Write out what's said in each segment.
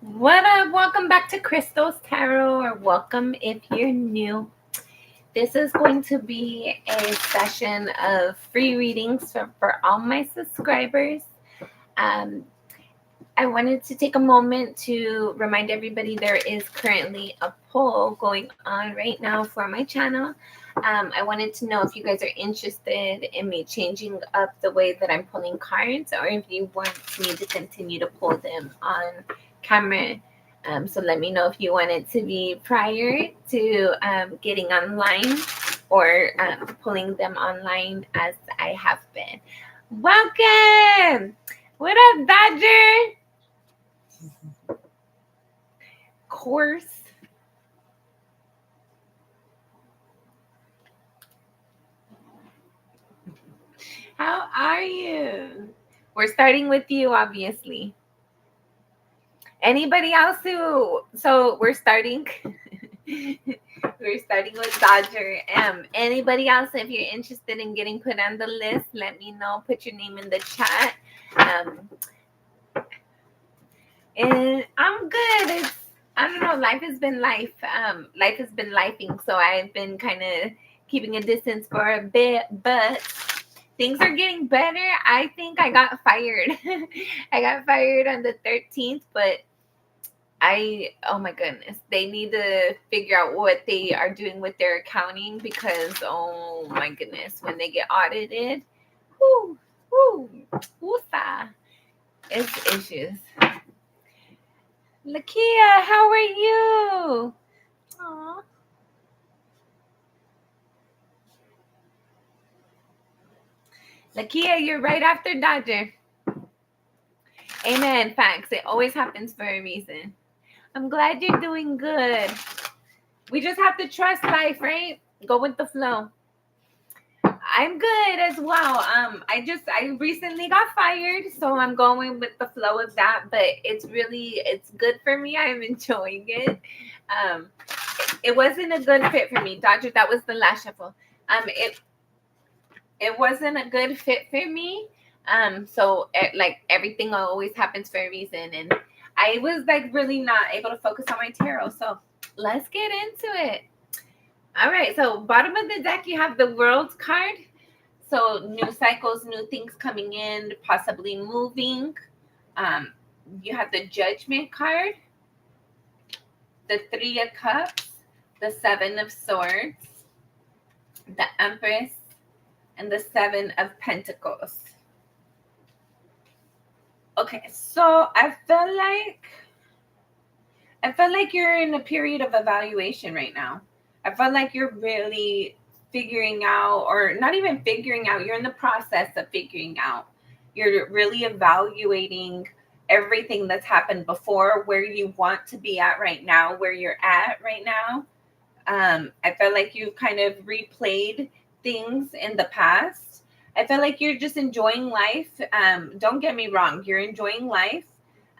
What up? Welcome back to Crystal's Tarot, or welcome if you're new. This is going to be a session of free readings for all my subscribers. I wanted to take a moment to remind everybody there is currently a poll going on right now for my channel. I wanted to know if you guys are interested in me changing up the way that I'm pulling cards, or if you want me to continue to pull them on camera. So let me know if you want it to be prior to getting online, or pulling them online as I have been. Welcome! What up, Dodger? Course. How are you? We're starting with you, obviously. Anybody else so we're starting we're starting with Dodger. Anybody else, if you're interested in getting put on the list, let me know. Put your name in the chat. And I'm good. I don't know, life has been life. Life has been lifing, so I've been kind of keeping a distance for a bit, but things are getting better. I think I got fired. I got fired on the 13th, but oh my goodness, they need to figure out what they are doing with their accounting, because oh my goodness, when they get audited, woosah, it's issues. Lakia, how are you? Aww. Lakia, you're right after Dodger. Amen. Facts. It always happens for a reason. I'm glad you're doing good. We just have to trust life, right? Go with the flow. I'm good as well. I recently got fired, so I'm going with the flow of that. But it's good for me. I'm enjoying it. It wasn't a good fit for me, Dodger. That was the last shuffle. It wasn't a good fit for me. So everything always happens for a reason, and I was really not able to focus on my tarot. So let's get into it. All right. So bottom of the deck, you have the World card. So new cycles, new things coming in, possibly moving. You have the Judgment card, the Three of Cups, the Seven of Swords, the Empress, and the Seven of Pentacles. Okay, so I feel like you're in a period of evaluation right now. I feel like you're really figuring out, or not even figuring out, you're in the process of figuring out. You're really evaluating everything that's happened before, where you want to be at right now, where you're at right now. I feel like you've kind of replayed things in the past. I feel like you're just enjoying life. Don't get me wrong, you're enjoying life.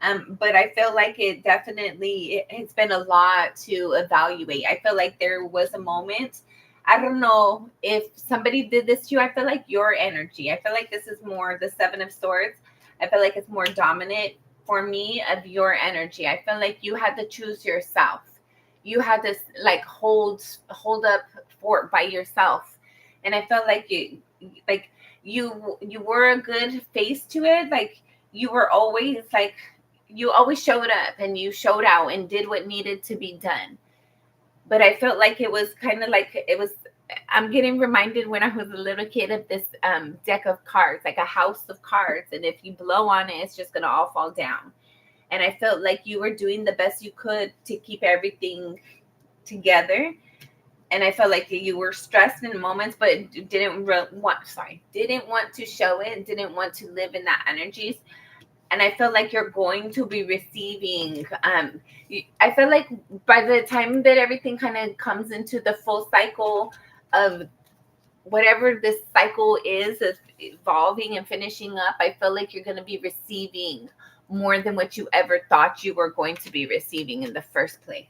But I feel like it's been a lot to evaluate. I feel like there was a moment. I don't know if somebody did this to you. I feel like your energy. I feel like this is more the Seven of Swords. I feel like it's more dominant for me of your energy. I feel like you had to choose yourself. You had to hold up fort by yourself, and I felt like you were a good face to it. You were always you always showed up and you showed out and did what needed to be done. But I felt like it was kind of I'm getting reminded when I was a little kid of this deck of cards, like a house of cards, and if you blow on it, it's just gonna all fall down. And I felt like you were doing the best you could to keep everything together. And I felt like you were stressed in moments, but didn't want to show it, didn't want to live in that energies. And I feel like you're going to be receiving. I feel like by the time that everything kind of comes into the full cycle of whatever this cycle is of evolving and finishing up, I feel like you're going to be receiving more than what you ever thought you were going to be receiving in the first place.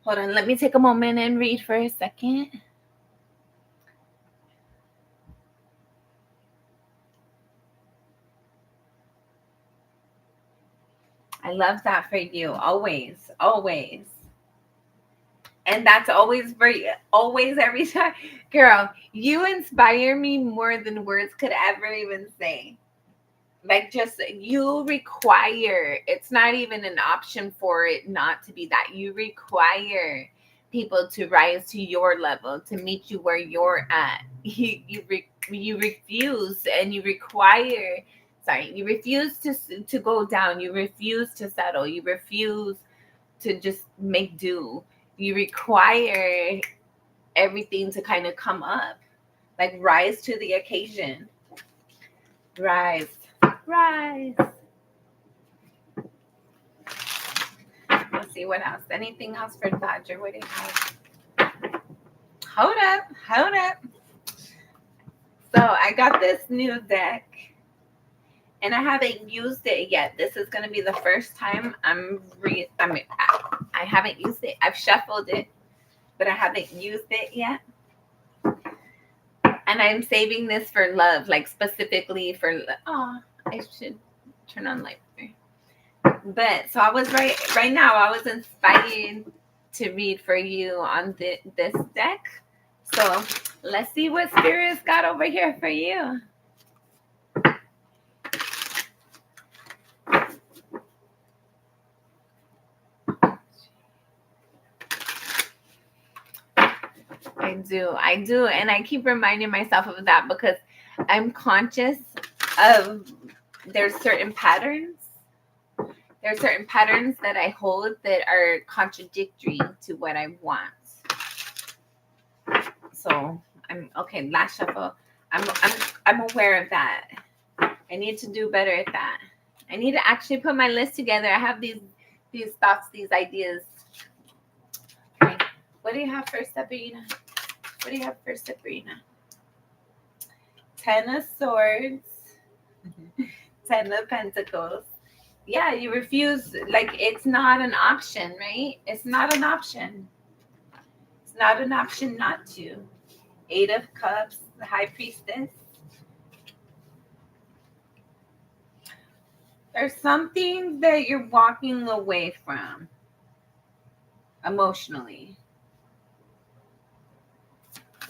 Hold on, let me take a moment and read for a second. I love that for you. Always, always. And that's always for you. Always, every time. Girl, you inspire me more than words could ever even say. Like, just you require, it's not even an option for it not to be that. You require people to rise to your level, to meet you where you're at. You refuse, and you require, sorry, you refuse to go down. You refuse to settle. You refuse to just make do. You require everything to kind of come up, like rise to the occasion. Rise. Let's see what else. Anything else for Dodger? What do you have? Hold up. So I got this new deck, and I haven't used it yet. This is going to be the first time I haven't used it. I've shuffled it, but I haven't used it yet. And I'm saving this for love, like specifically for. Oh, I should turn on light. But so I was right now. I was inspired to read for you on this deck. So let's see what Spirit's got over here for you. I do. And I keep reminding myself of that because I'm conscious of there's certain patterns. There's certain patterns that I hold that are contradictory to what I want. So I'm okay. Last shuffle. I'm aware of that. I need to do better at that. I need to actually put my list together. I have these thoughts, these ideas. Okay. What do you have for Sabrina? Ten of Swords. 10 of Pentacles. Yeah, you refuse. Like, it's not an option, right? It's not an option. It's not an option not to. 8 of Cups, the High Priestess. There's something that you're walking away from emotionally.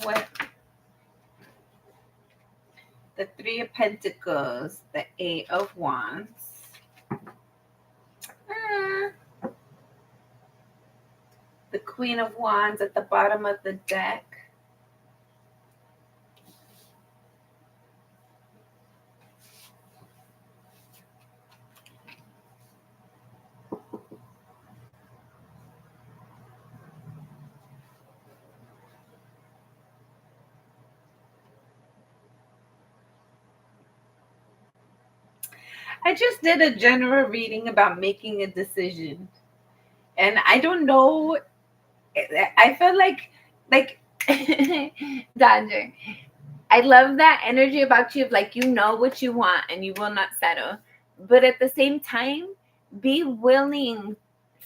What? The 3 of Pentacles, the 8 of Wands. The Queen of Wands at the bottom of the deck. I just did a general reading about making a decision. And I don't know. I feel like Dodger. I love that energy about you of like, you know what you want and you will not settle. But at the same time, be willing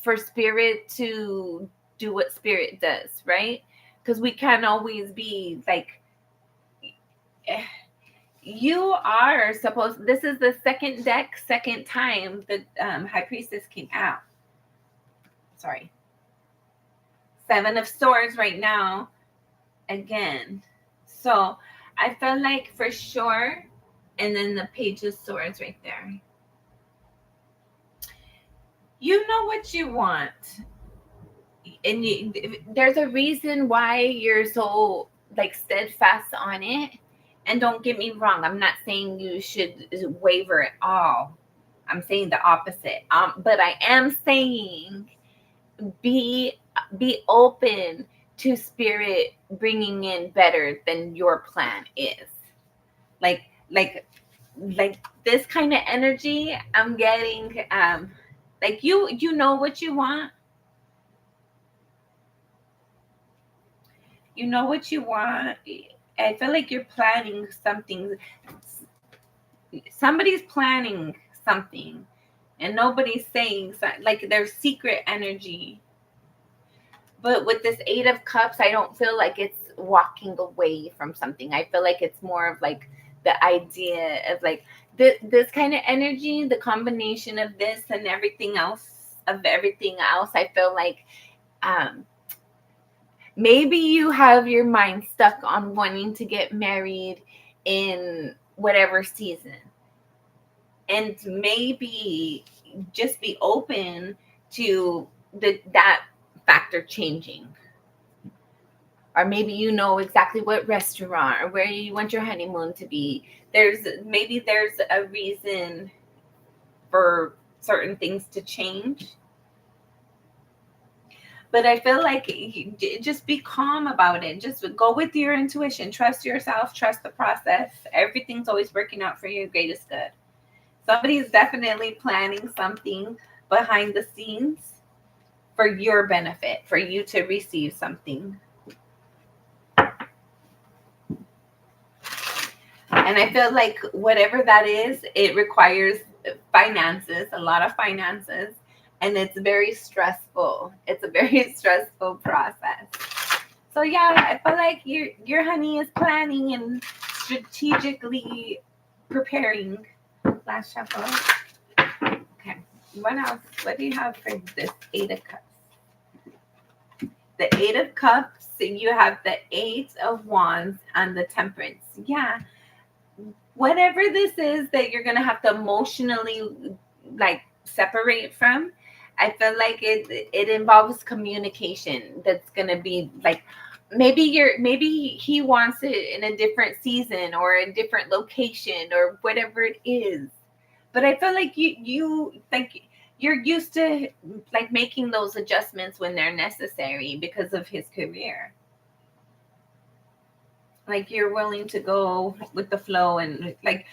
for Spirit to do what Spirit does, right? Because we can't always be like, you are supposed, this is the second time the High Priestess came out. Sorry. 7 of Swords right now. Again. So I felt like for sure, and then the Page of Swords right there. You know what you want. And there's a reason why you're so like steadfast on it. And don't get me wrong, I'm not saying you should waver at all. I'm saying the opposite. But I am saying be open to Spirit bringing in better than your plan is. Like this kind of energy I'm getting. Like you know what you want. You know what you want. I feel like you're planning something. Somebody's planning something, and nobody's saying something. Like there's secret energy. But with this 8 of Cups, I don't feel like it's walking away from something. I feel like it's more of like the idea of like this kind of energy, the combination of this and everything else, I feel like maybe you have your mind stuck on wanting to get married in whatever season. And maybe just be open to that factor changing. Or maybe you know exactly what restaurant or where you want your honeymoon to be. There's a reason for certain things to change. But I feel like just be calm about it. Just go with your intuition. Trust yourself. Trust the process. Everything's always working out for your greatest good. Somebody's definitely planning something behind the scenes for your benefit, for you to receive something. And I feel like whatever that is, it requires finances, a lot of finances, and it's very stressful. It's a very stressful process. So yeah, I feel like your honey is planning and strategically preparing. Last shuffle. Okay. What else? What do you have for this Eight of Cups? The Eight of Cups, you have the Eight of Wands and the Temperance. Yeah. Whatever this is that you're going to have to emotionally separate from, I feel like it involves communication. That's going to be maybe he wants it in a different season or a different location or whatever it is. But I feel like you're used to making those adjustments when they're necessary because of his career. You're willing to go with the flow and I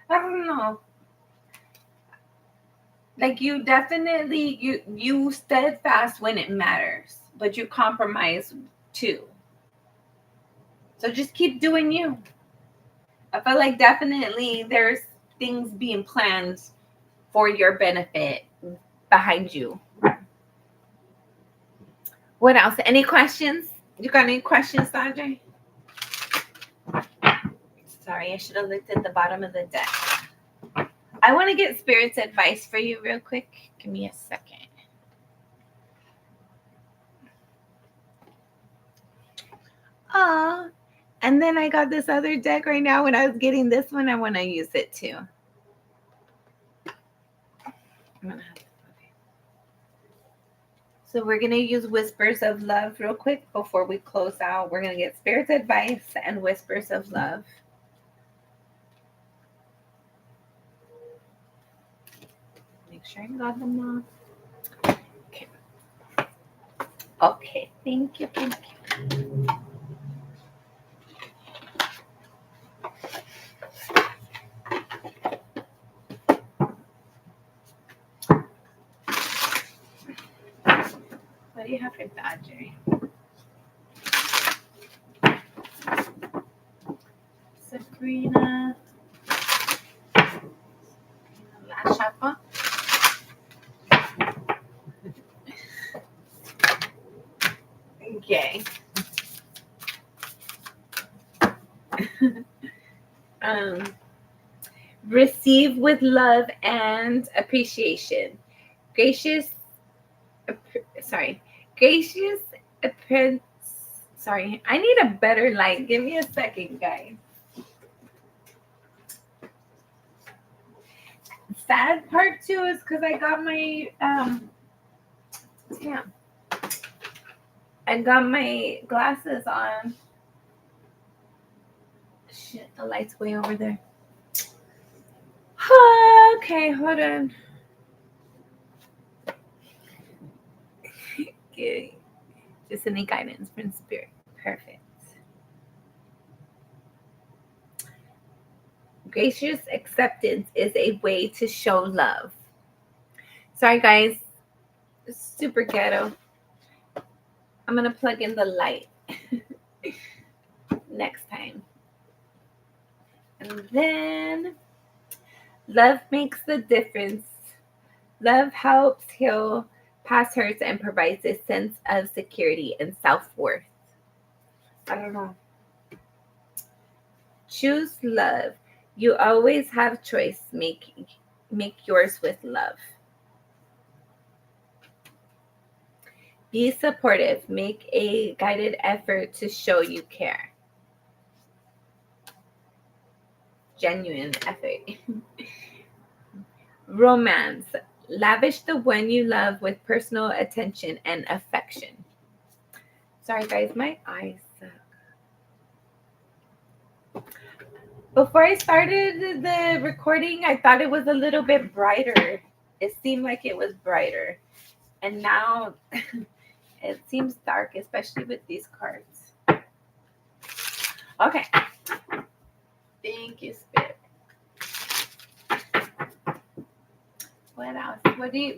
don't know. You definitely you steadfast when it matters, but you compromise too. So just keep doing you. I feel like definitely there's things being planned for your benefit behind you. What else? Any questions? You got any questions, Sanjay? Sorry, I should have looked at the bottom of the deck. I want to get Spirit's advice for you real quick. Give me a second. And then I got this other deck right now. When I was getting this one, I want to use it too. So we're going to use Whispers of Love real quick before we close out. We're going to get Spirit's advice and Whispers of Love. Make sure I got them all. Okay. Okay. Thank you. Thank you. What do you have for Badger? Sabrina. Last shuffle. Okay. Receive with love and appreciation. Gracious. I need a better light. Give me a second, guys. Sad part too is because I got my I got my glasses on. Shit, the light's way over there. Okay, hold on. Okay. Just any guidance from Spirit. Perfect. Gracious acceptance is a way to show love. Sorry, guys. Super ghetto. I'm going to plug in the light next time. And then love makes the difference. Love helps heal past hurts and provides a sense of security and self-worth. I don't know. Choose love. You always have choice. Make yours with love. Be supportive. Make a guided effort to show you care. Genuine effort. Romance. Lavish the one you love with personal attention and affection. Sorry, guys, my eyes suck. Before I started the recording, I thought it was a little bit brighter. It seemed like it was brighter. And now it seems dark, especially with these cards. Okay. Thank you, Spirit. What else?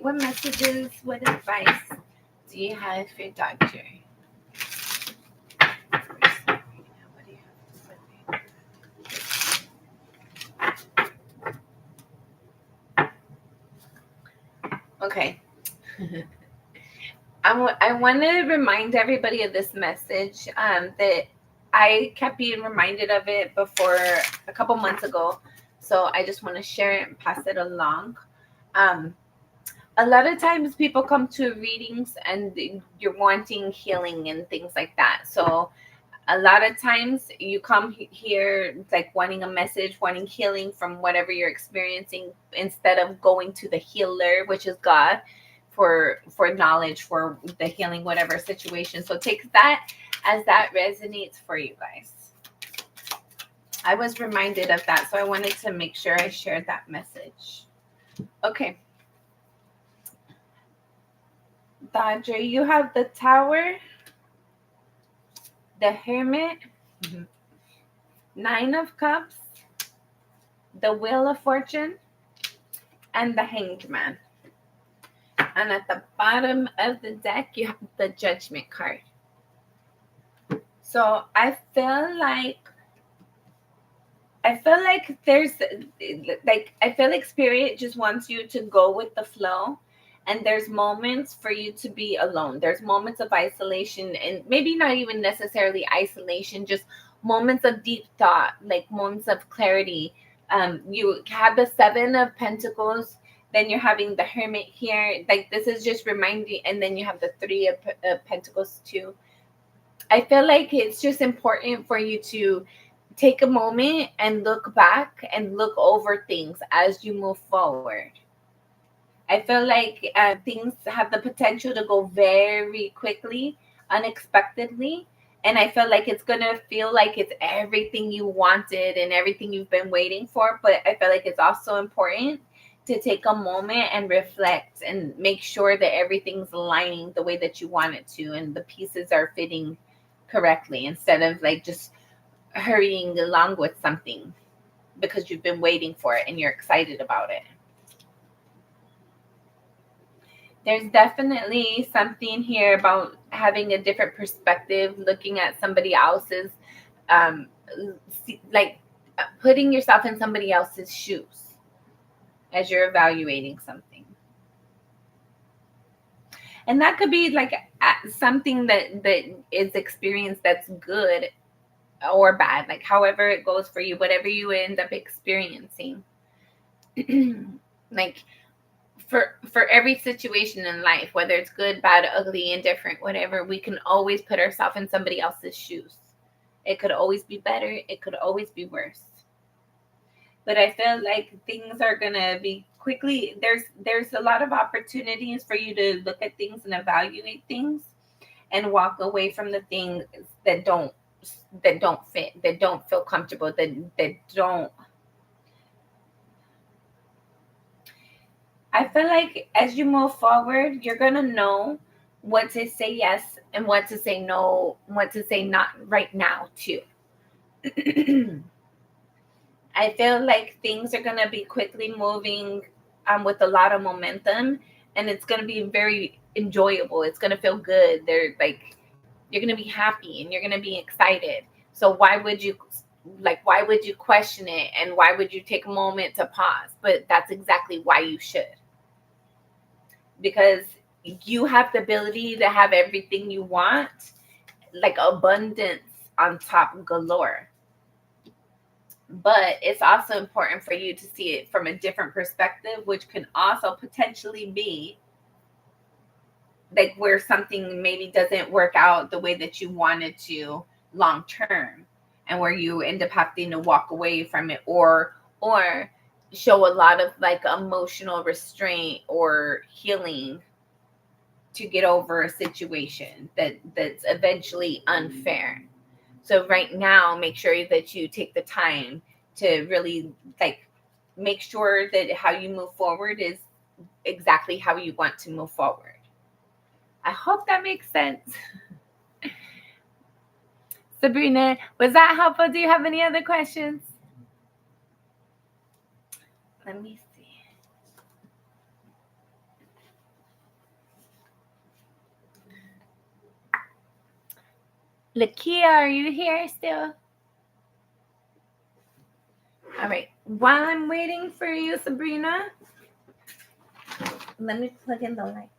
What messages, what advice do you have for Doctor? Okay. I want to remind everybody of this message that I kept being reminded of it before a couple months ago. So I just want to share it and pass it along. A lot of times people come to readings and you're wanting healing and things like that. So a lot of times you come here like wanting a message, wanting healing from whatever you're experiencing, instead of going to the healer, which is God, for knowledge for the healing, whatever situation. So take that as that resonates for you guys. I was reminded of that, so I wanted to make sure I shared that message. Okay. Dodger, you have the Tower, the Hermit, 9 of Cups, the Wheel of Fortune, and the Hanged Man. And at the bottom of the deck, you have the Judgment card. So I feel like there's I feel like Spirit just wants you to go with the flow. And there's moments for you to be alone. There's moments of isolation, and maybe not even necessarily isolation, just moments of deep thought, like moments of clarity. You have the 7 of Pentacles, then you're having the Hermit here. Like this is just reminding, and then you have the 3 of Pentacles too. I feel like it's just important for you to take a moment and look back and look over things as you move forward. I feel like things have the potential to go very quickly, unexpectedly. And I feel like it's going to feel like it's everything you wanted and everything you've been waiting for. But I feel like it's also important to take a moment and reflect and make sure that everything's aligning the way that you want it to and the pieces are fitting correctly, instead of like just hurrying along with something because you've been waiting for it and you're excited about it. There's definitely something here about having a different perspective, looking at somebody else's, putting yourself in somebody else's shoes as you're evaluating something. And that could be like something that is experienced that's good or bad, like however it goes for you, whatever you end up experiencing. Like, for every situation in life, whether it's good, bad, ugly, indifferent, whatever, we can always put ourselves in somebody else's shoes. It could always be better. It could always be worse. But I feel like things are going to be quickly. There's a lot of opportunities for you to look at things and evaluate things and walk away from the things that don't fit, that don't feel comfortable, that don't. I feel like as you move forward, you're going to know what to say yes and what to say no, what to say not right now too. I feel like things are going to be quickly moving with a lot of momentum, and it's going to be very enjoyable. It's going to feel good. You're going to be happy and you're going to be excited. So why would you question it, and why would you take a moment to pause? But that's exactly why you should. Because you have the ability to have everything you want, like abundance on top galore. But it's also important for you to see it from a different perspective, which can also potentially be like where something maybe doesn't work out the way that you wanted to long term, and where you end up having to walk away from it, or show a lot of like emotional restraint or healing to get over a situation that's eventually unfair. So right now, make sure that you take the time to really like make sure that how you move forward is exactly how you want to move forward. I hope that makes sense. Sabrina, was that helpful? Do you have any other questions? Let me see. Lakia, are you here still? All right. While I'm waiting for you, Sabrina, let me plug in the light.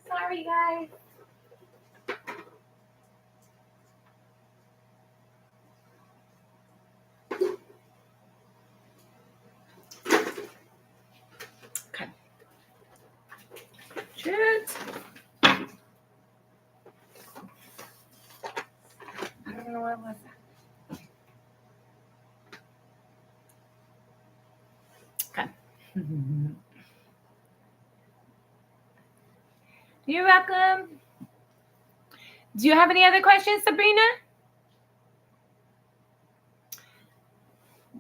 Sorry, guys. Okay. Shit. I don't know what was that. Okay. You're welcome. Do you have any other questions, Sabrina?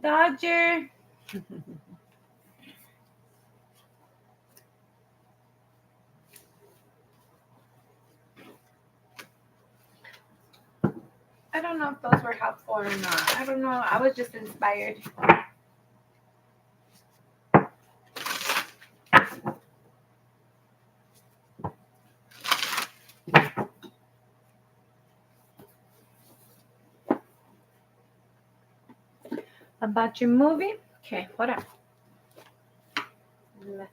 Dodger. I don't know if those were helpful or not. I don't know. I was just inspired. About your movie? Okay, hold on. Let's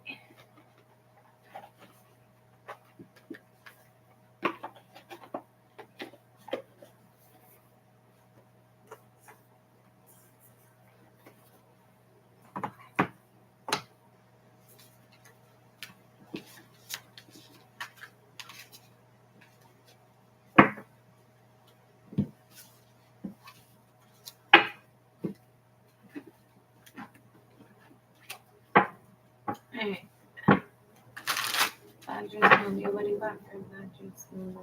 see. All right. Badger's movie. What do you got for Badger's movie?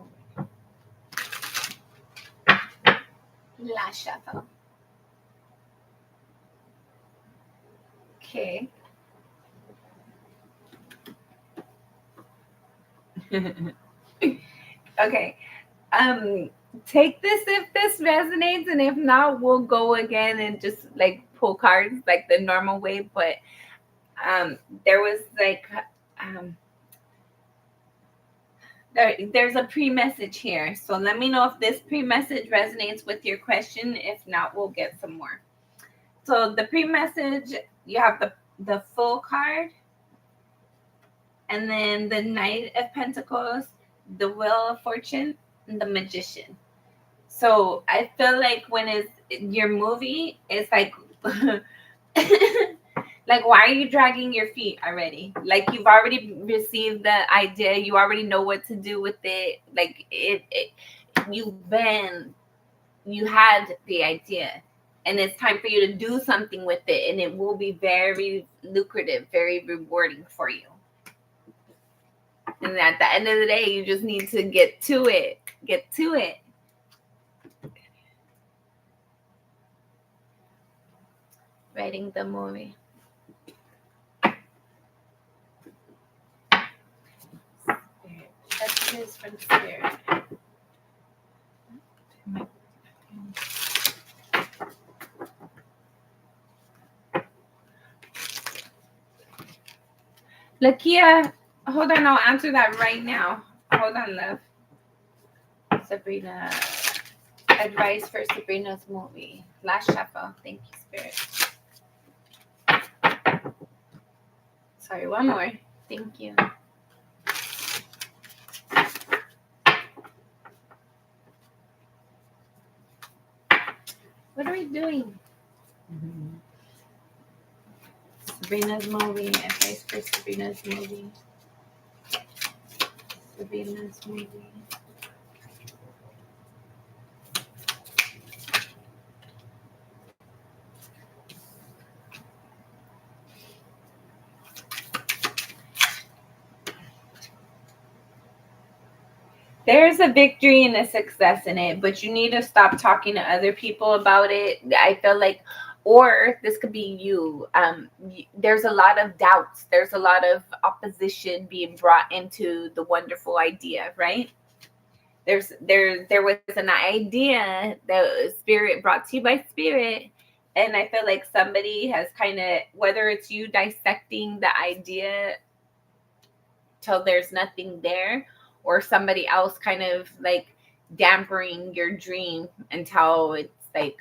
La Shuffle. Okay. Okay. Take this if this resonates, and if not, we'll go again and just like pull cards like the normal way. But there was like there's a pre-message here. So let me know if this pre-message resonates with your question. If not, we'll get some more. So the pre-message, you have the full card, and then the Knight of Pentacles, the Wheel of Fortune, and the Magician. So I feel like when it's your movie, it's like like, why are you dragging your feet already? Like, you've already received the idea, you already know what to do with it. Like you had the idea, and it's time for you to do something with it, and it will be very lucrative, very rewarding for you. And at the end of the day, you just need to get to it. Writing the movie. Messages from Spirit. Lakia, hold on, I'll answer that right now. Hold on, love. Sabrina. Advice for Sabrina's movie. Last Shuffle. Thank you, Spirit. Sorry, one more. Thank you. What are we doing? Sabrina's movie. Advice for Sabrina's movie. Sabrina's movie. There's a victory and a success in it, but you need to stop talking to other people about it. I feel like, or this could be you. There's a lot of doubts. There's a lot of opposition being brought into the wonderful idea, right? There was an idea that Spirit brought to you by Spirit, and I feel like somebody has kind of, whether it's you dissecting the idea till there's nothing there, or somebody else kind of like dampering your dream until it's like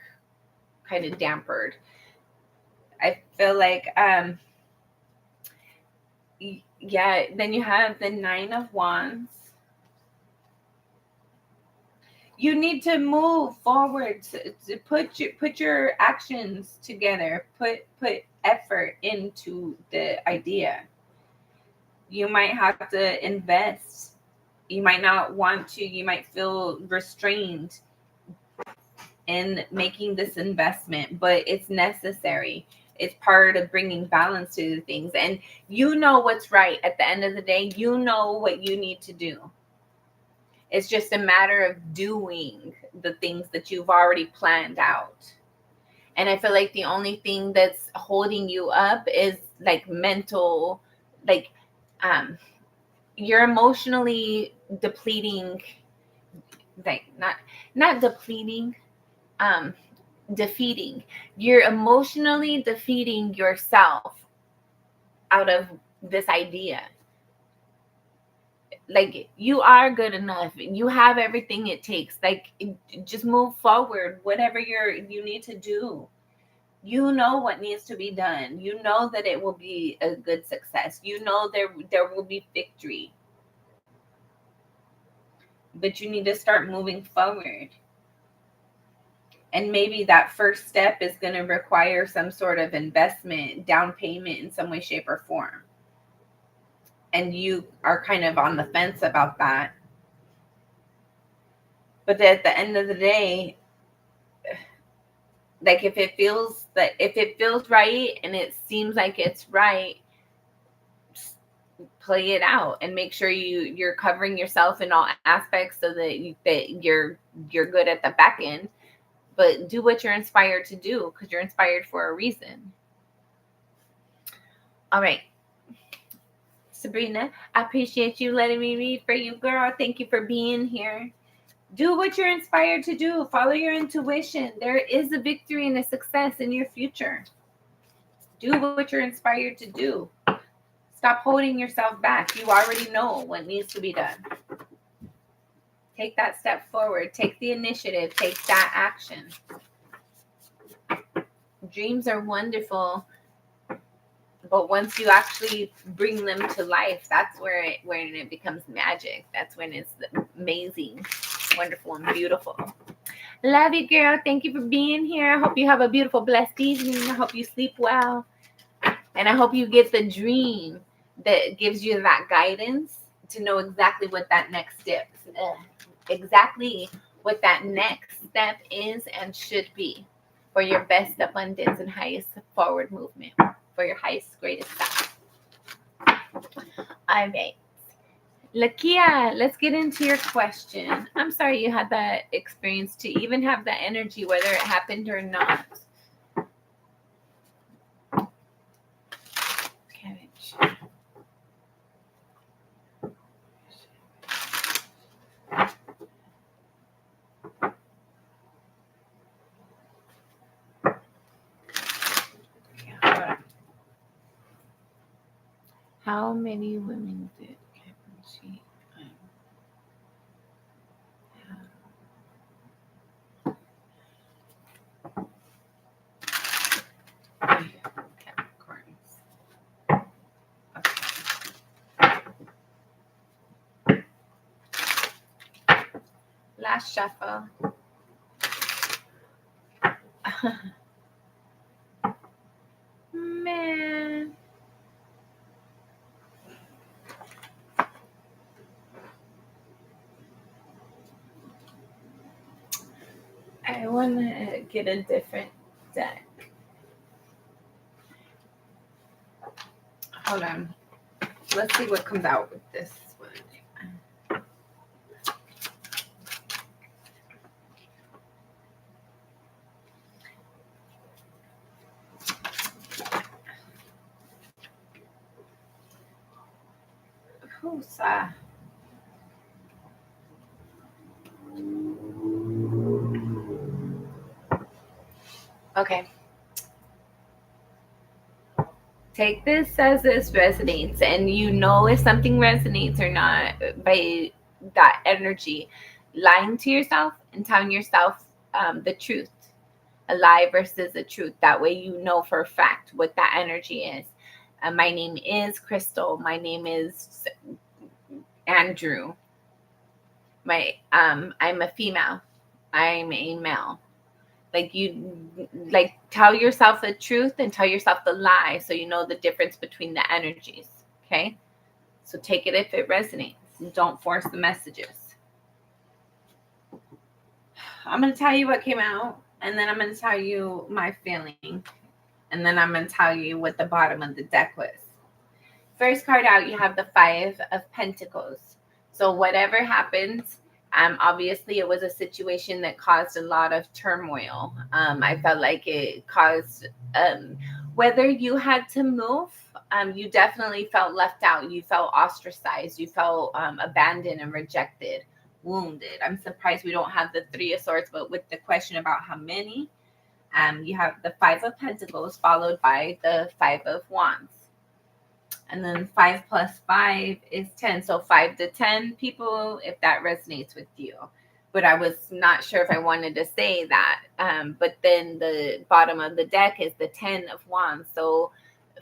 kind of dampered. I feel like yeah, then you have the 9 of Wands. You need to move forward to put your actions together, put effort into the idea. You might have to invest. You might not want to. You might feel restrained in making this investment, but it's necessary. It's part of bringing balance to the things, and you know what's right. At the end of the day, you know what you need to do. It's just a matter of doing the things that you've already planned out. And I feel like the only thing that's holding you up is like mental, like you're emotionally depleting, like not depleting, defeating. You're emotionally defeating yourself out of this idea. Like, you are good enough. You have everything it takes. Like, just move forward. Whatever you need to do, you know what needs to be done. You know that it will be a good success. You know there will be victory. But you need to start moving forward. And maybe that first step is going to require some sort of investment, down payment in some way, shape, or form. And you are kind of on the fence about that. But at the end of the day, like if it feels right and it seems like it's right, play it out and make sure you're covering yourself in all aspects so that you're good at the back end. But do what you're inspired to do, because you're inspired for a reason. All right, Sabrina, I appreciate you letting me read for you, girl. Thank you for being here. Do what you're inspired to do. Follow your intuition. There is a victory and a success in your future. Do what you're inspired to do. Stop holding yourself back. You already know what needs to be done. Take that step forward. Take the initiative. Take that action. Dreams are wonderful, but once you actually bring them to life, that's when it becomes magic. That's when it's amazing, wonderful, and beautiful. Love you, girl. Thank you for being here. I hope you have a beautiful, blessed evening. I hope you sleep well. And I hope you get the dream that gives you that guidance to know exactly what that next step is and should be for your best abundance and highest forward movement, for your highest, greatest self. All right. Lakia, let's get into your question. I'm sorry you had that experience to even have that energy, whether it happened or not. Cabbage. How many women did Kevin cheat on? Capricorns. Okay. Last shuffle. Man. I want to get a different deck. Hold on. Let's see what comes out with this one. Who's okay. Take this as this resonates, and you know if something resonates or not by that energy. Lying to yourself and telling yourself the truth, a lie versus the truth. That way, you know for a fact what that energy is. My name is Crystal. My name is Andrew. I'm a female. I'm a male. Like tell yourself the truth and tell yourself the lie, so you know the difference between the energies. Okay, so take it if it resonates, and don't force the messages. I'm going to tell you what came out, and then I'm going to tell you my feeling, and then I'm going to tell you what the bottom of the deck was. First card out, you have the Five of Pentacles. So whatever happens, obviously it was a situation that caused a lot of turmoil. I felt like it caused, whether you had to move, you definitely felt left out. You felt ostracized. You felt abandoned and rejected, wounded. I'm surprised we don't have the Three of Swords, but with the question about how many, you have the Five of Pentacles followed by the Five of Wands. And then 5 plus 5 is 10. So 5 to 10 people, if that resonates with you. But I was not sure if I wanted to say that. But then the bottom of the deck is the 10 of Wands. So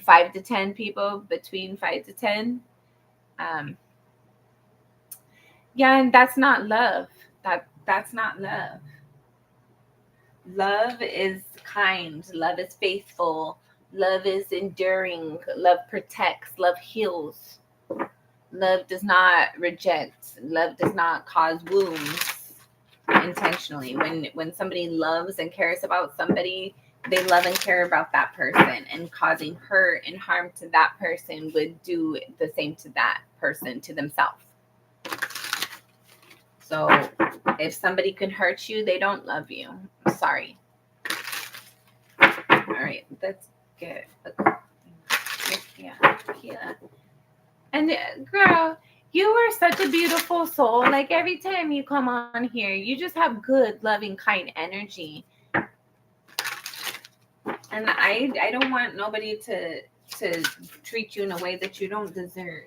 5 to 10 people, between 5 to 10. Yeah, and that's not love. That's not love. Love is kind. Love is faithful. Love is enduring. Love protects. Love heals. Love does not reject. Love does not cause wounds intentionally. When somebody loves and cares about somebody, they love and care about that person, and causing hurt and harm to that person would do the same to that person, to themselves. So if somebody can hurt you, they don't love you. I'm sorry. All right, let's get yeah. And girl, you are such a beautiful soul. Like every time you come on here, you just have good, loving, kind energy. And I don't want nobody to treat you in a way that you don't deserve.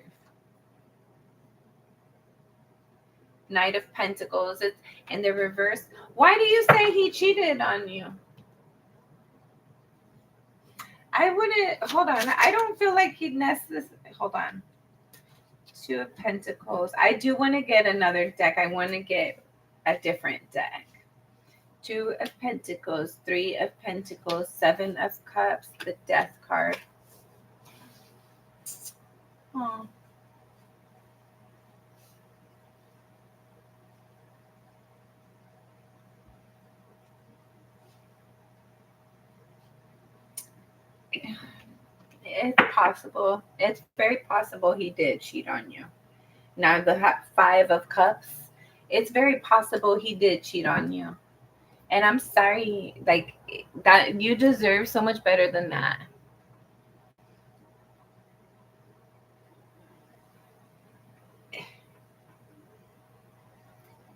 Knight of Pentacles, it's in the reverse. Why do you say he cheated on you? I wouldn't, hold on. I don't feel like he'd necessarily, hold on. Two of Pentacles. I do want to get another deck. I want to get a different deck. Two of Pentacles, Three of Pentacles, Seven of Cups, the Death card. Oh. It's possible. It's very possible he did cheat on you. Now the Five of Cups. It's very possible he did cheat on you. And I'm sorry, like that, you deserve so much better than that.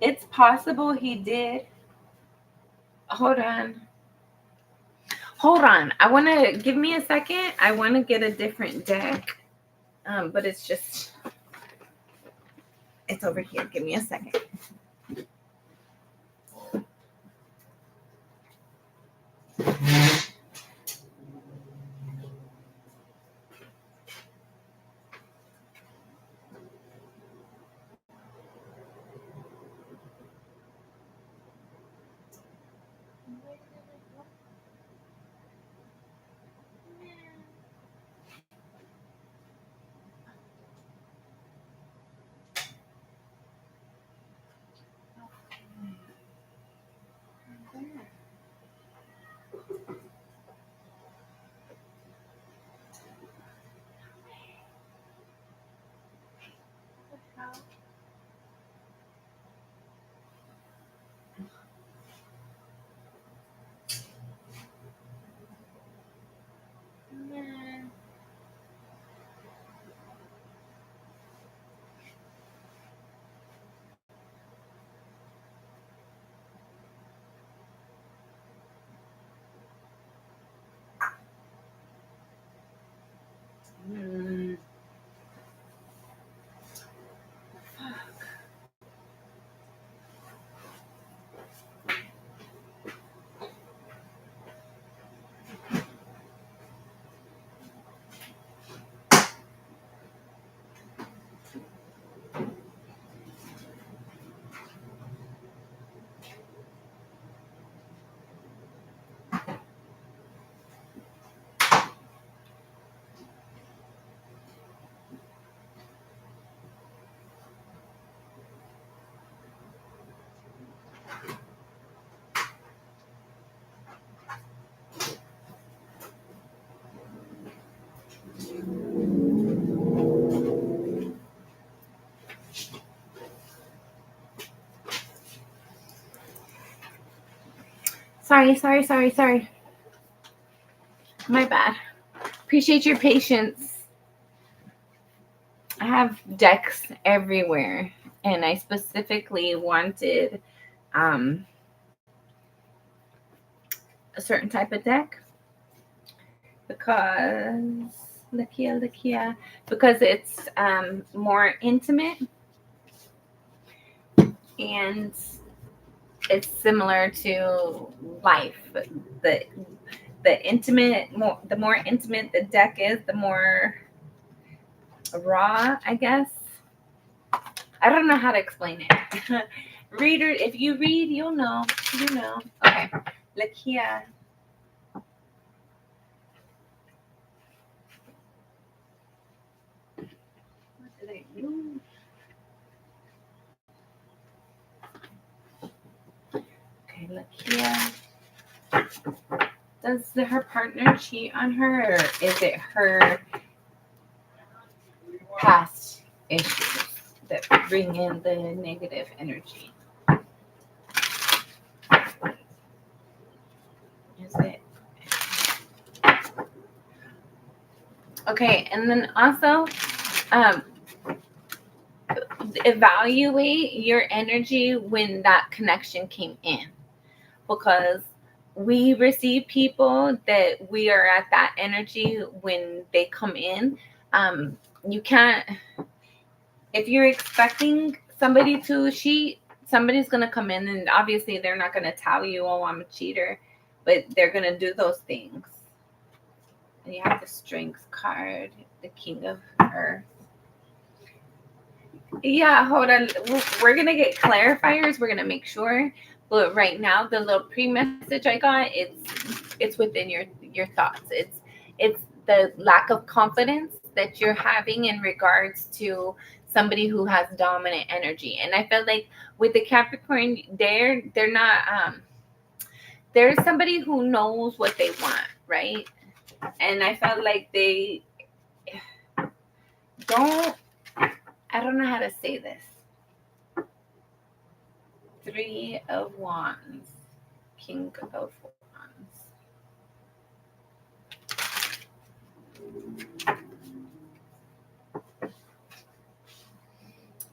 It's possible he did. Hold on. I want to, give me a second. I want to get a different deck. But it's just, it's over here. Give me a second. Sorry. My bad. Appreciate your patience. I have decks everywhere, and I specifically wanted a certain type of deck because because it's more intimate and it's similar to life. The more intimate the deck is, the more raw, I guess. I don't know how to explain it. Reader, if you read, you'll know. You know. Okay. Lakia. What did I do? Okay, Lakia. Does her partner cheat on her, or is it her past issues that bring in the negative energy? Is it? Okay, and then also evaluate your energy when that connection came in, because we receive people that we are at that energy when they come in. You can't, if you're expecting somebody to cheat, somebody's going to come in and obviously they're not going to tell you, oh, I'm a cheater, but they're going to do those things. And you have the Strength card, the King of Earth. Yeah, hold on. We're going to get clarifiers. We're going to make sure. But right now, the little pre-message I got, it's within your thoughts. It's the lack of confidence that you're having in regards to somebody who has dominant energy. And I feel like with the Capricorn, they're not there's somebody who knows what they want, right? And I felt like they don't, I don't know how to say this. 3 of Wands, King of Wands.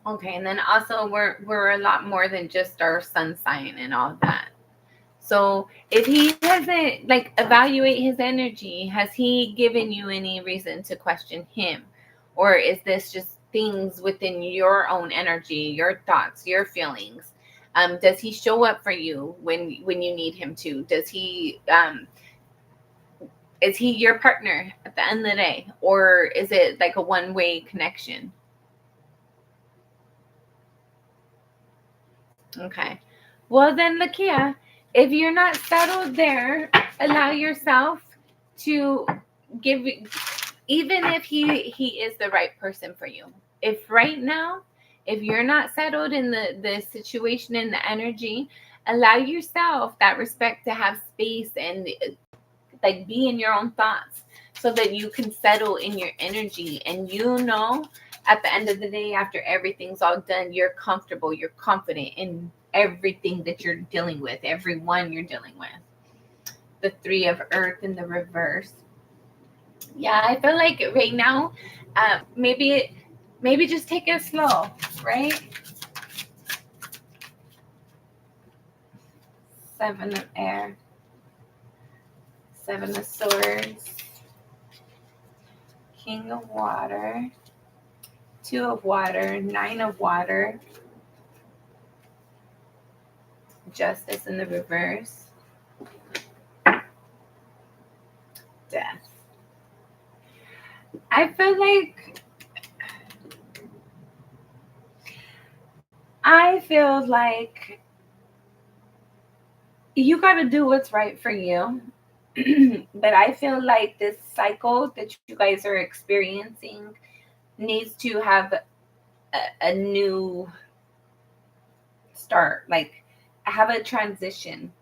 Okay, and then also we're a lot more than just our sun sign and all that. So if he hasn't, like, evaluate his energy, has he given you any reason to question him? Or is this just things within your own energy, your thoughts, your feelings? Does he show up for you when you need him to? Does he is he your partner at the end of the day? Or is it like a one-way connection? Okay. Well then, Lakia, if you're not settled there, allow yourself to give, even if he is the right person for you. If right now, if you're not settled in the situation and the energy, allow yourself that respect to have space and like be in your own thoughts so that you can settle in your energy. And at the end of the day, after everything's all done, you're comfortable, you're confident in everything that you're dealing with, everyone you're dealing with. The 3 of Earth in the reverse. Yeah, I feel like right now, maybe just take it slow, right? 7 of Air, 7 of Swords, King of Water, 2 of Water, 9 of Water, Justice in the reverse, Death. I feel like you got to do what's right for you. But I feel like this cycle that you guys are experiencing needs to have a new start, like have a transition,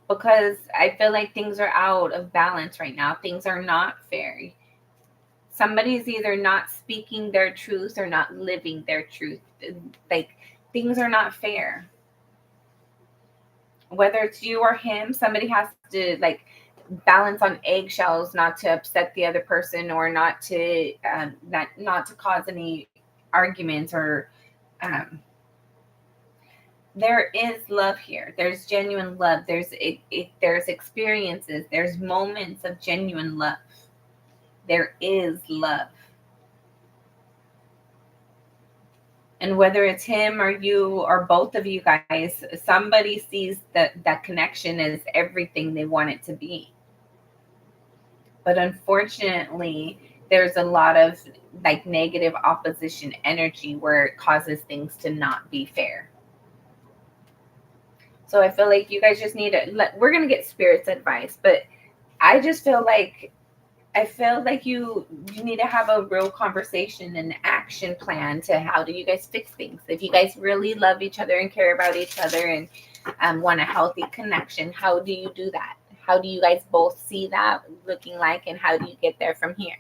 because I feel like things are out of balance right now. Things are not fair. Somebody's either not speaking their truth or not living their truth. Like, things are not fair. whether it's you or him, somebody has to like balance on eggshells, not to upset the other person, or not to not to cause any arguments, or there is love here. There's genuine love. There's experiences. There's moments of genuine love. There is love. And whether it's him or you or both of you guys, somebody sees that connection as everything they want it to be. But unfortunately, there's a lot of like negative opposition energy where it causes things to not be fair. So I feel like you guys just need to, we're going to get spirit's advice, but I just feel like you need to have a real conversation and action plan to how do you guys fix things. If you guys really love each other and care about each other and want a healthy connection, how do you do that? How do you guys both see that looking like, and how do you get there from here?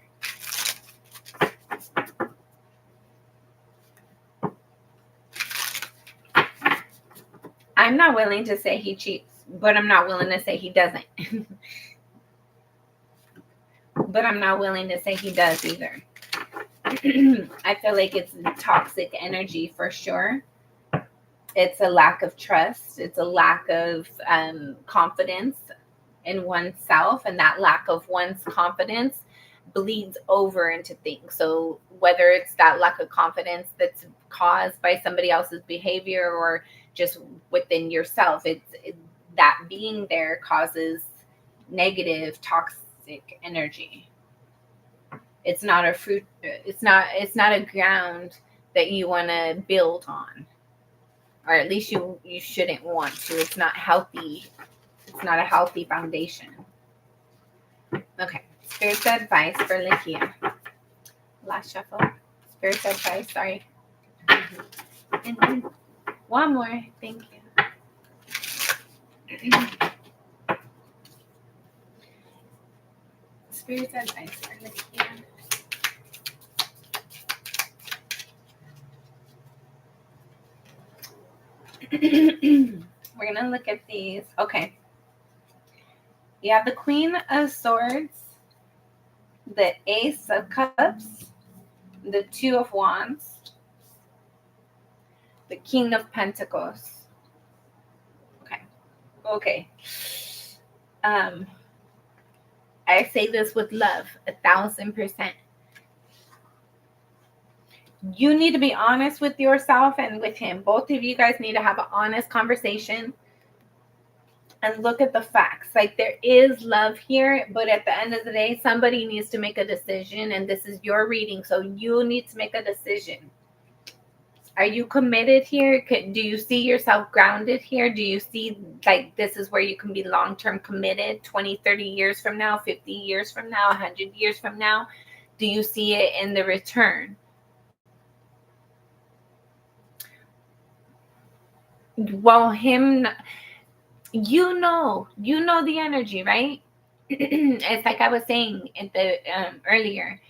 I'm not willing to say he cheats, but I'm not willing to say he doesn't. But I'm not willing to say he does either. I feel like it's toxic energy for sure. It's a lack of trust. It's a lack of confidence in oneself, and that lack of one's confidence bleeds over into things. So whether it's that lack of confidence that's caused by somebody else's behavior or just within yourself, that being there causes negative, toxic energy. It's not a fruit. It's not a ground that you want to build on, or at least you shouldn't want to. It's not healthy. It's not a healthy foundation. Okay, spirit's advice for Lakia. Last shuffle. Spirit's advice. Sorry. And then one more. Thank you. Spirit's advice for Lakia. We're going to look at these. Okay. You have the Queen of Swords, the Ace of Cups, the Two of Wands, the King of Pentacles. Okay. I say this with love, 1,000%. You need to be honest with yourself and with him. Both of you guys need to have an honest conversation and look at the facts. Like, there is love here, but at the end of the day, somebody needs to make a decision, and this is your reading, so you need to make a decision. Are you committed here? Do you see yourself grounded here? Do you see like this is where you can be long-term committed 20, 30 years from now, 50 years from now, 100 years from now? Do you see it in the return? Well, him, you know the energy, right? It's like I was saying at the earlier,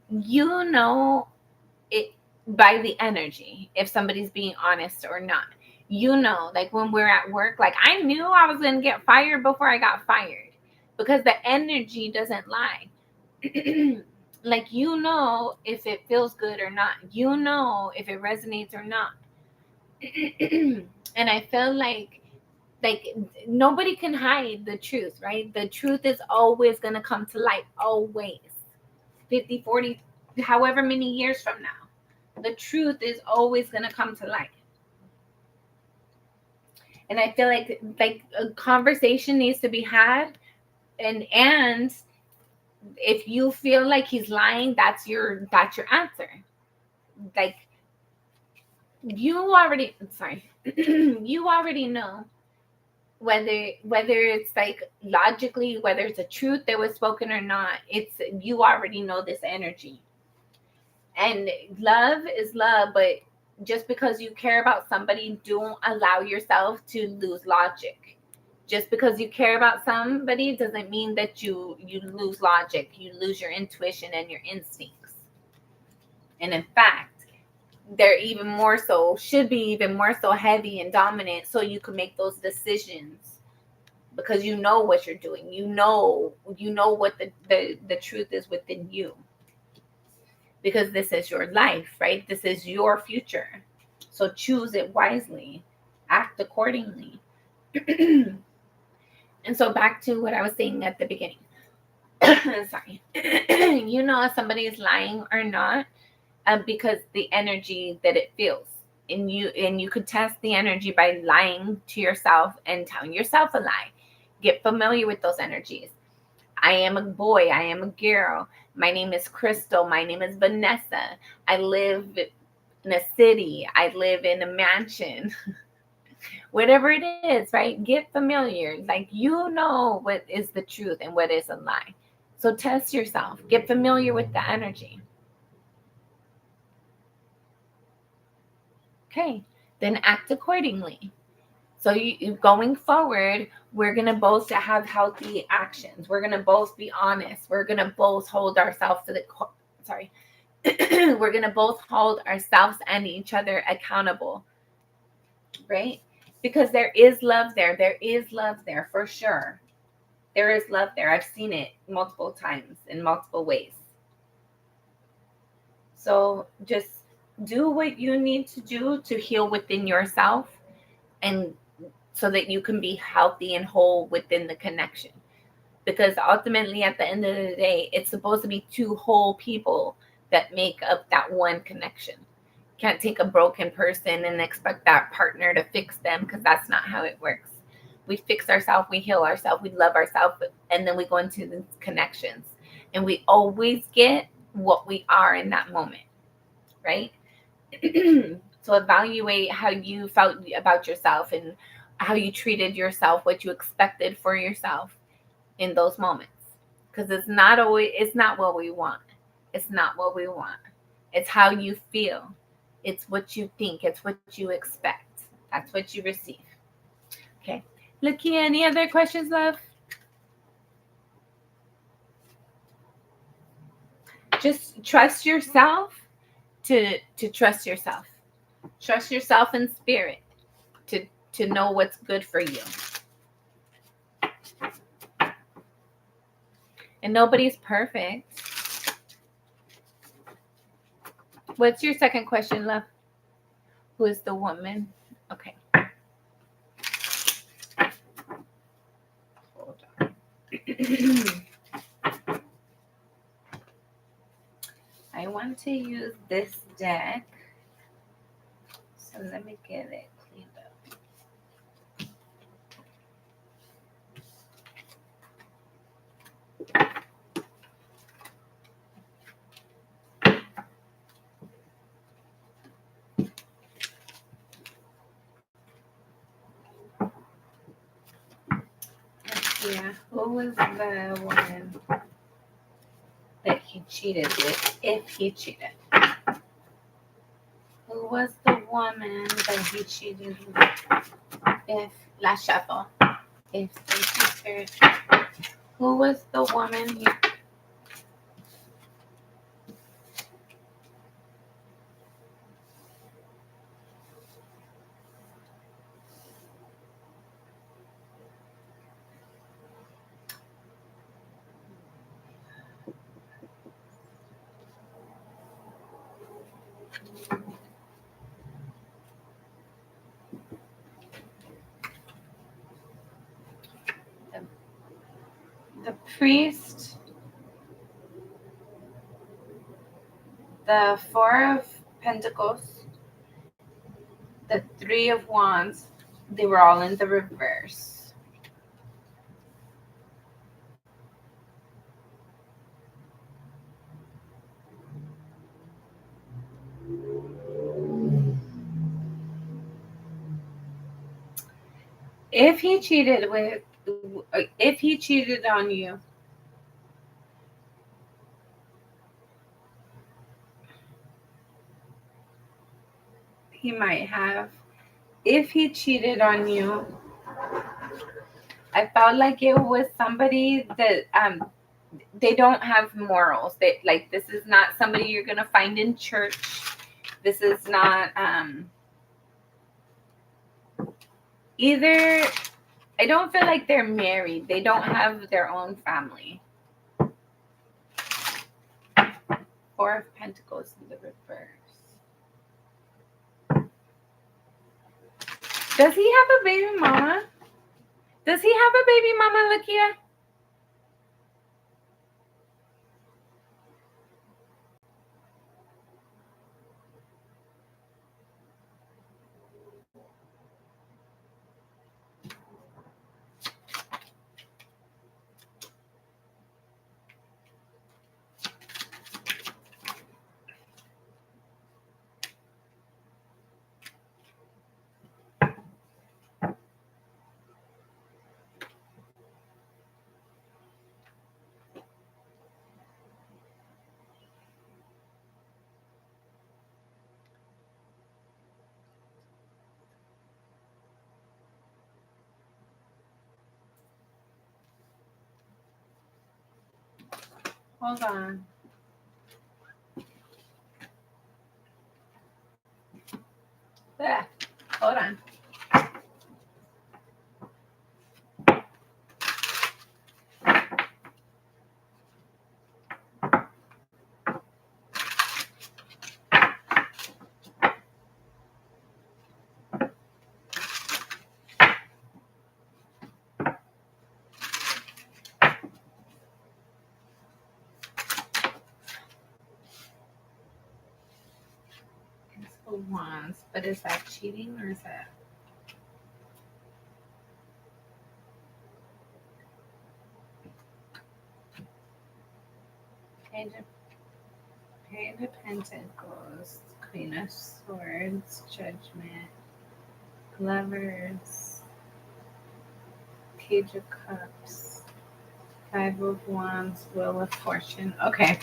you know it by the energy if somebody's being honest or not. Like when we're at work, like I knew I was going to get fired before I got fired because the energy doesn't lie. Like, if it feels good or not, if it resonates or not. And I feel like nobody can hide the truth, right? The truth is always going to come to light, always. 50, 40, however many years from now, the truth is always going to come to light. And I feel like a conversation needs to be had, and if you feel like he's lying, that's your answer. Like, you already know whether it's like logically, whether it's a truth that was spoken or not. You already know this energy. And love is love, but just because you care about somebody, don't allow yourself to lose logic. Just because you care about somebody doesn't mean that you lose logic. You lose your intuition and your instincts. And in fact, they're even more so, should be even more so heavy and dominant, so you can make those decisions because you know what you're doing. You know what the truth is within you, because this is your life, right? This is your future. So choose it wisely, act accordingly. And so back to what I was saying at the beginning. Sorry. You know if somebody is lying or not, because the energy that it feels. And you could test the energy by lying to yourself and telling yourself a lie. Get familiar with those energies. I am a boy. I am a girl. My name is Crystal. My name is Vanessa. I live in a city. I live in a mansion. Whatever it is, right? Get familiar. Like, you know what is the truth and what is a lie. So test yourself. Get familiar with the energy. Okay. Then act accordingly. So you going forward, we're going to both have healthy actions. We're going to both be honest. We're going to both hold ourselves to the, sorry. We're going to both hold ourselves and each other accountable, right? Because there is love there. There is love there for sure. There is love there. I've seen it multiple times in multiple ways. So just do what you need to do to heal within yourself, and so that you can be healthy and whole within the connection. Because ultimately, at the end of the day, it's supposed to be two whole people that make up that one connection. Can't take a broken person and expect that partner to fix them, because that's not how it works. We fix ourselves, we heal ourselves, we love ourselves, and then we go into the connections. And we always get what we are in that moment, right? So evaluate how you felt about yourself and how you treated yourself, what you expected for yourself in those moments. Because it's not what we want. It's not what we want. It's how you feel. It's what you think. It's what you expect. That's what you receive. Okay. Lucky, any other questions, love? Just trust yourself to trust yourself. Trust yourself in spirit to know what's good for you. And nobody's perfect. What's your second question, love? Who is the woman? Okay. Hold on. I want to use this deck. So let me get it cleaned up. Yeah, who was the woman that he cheated with, if he cheated? Who was the woman that he cheated with, if La Shuffle? If Spirit, who was the woman he... The priest, the Four of Pentacles, the Three of Wands, they were all in the reverse. If he cheated on you, he might have. If he cheated on you, I felt like it was somebody that they don't have morals. They, like, this is not somebody you're gonna find in church. This is not either. I don't feel like they're married. They don't have their own family. Four of Pentacles in the reverse. Does he have a baby mama? Does he have a baby mama, Lakia? Hold on. Yeah, hold on. Wands, but is that cheating or is that? Page of Pentacles, Queen of Swords, Judgment, Lovers, Page of Cups, Five of Wands, Wheel of Fortune. Okay.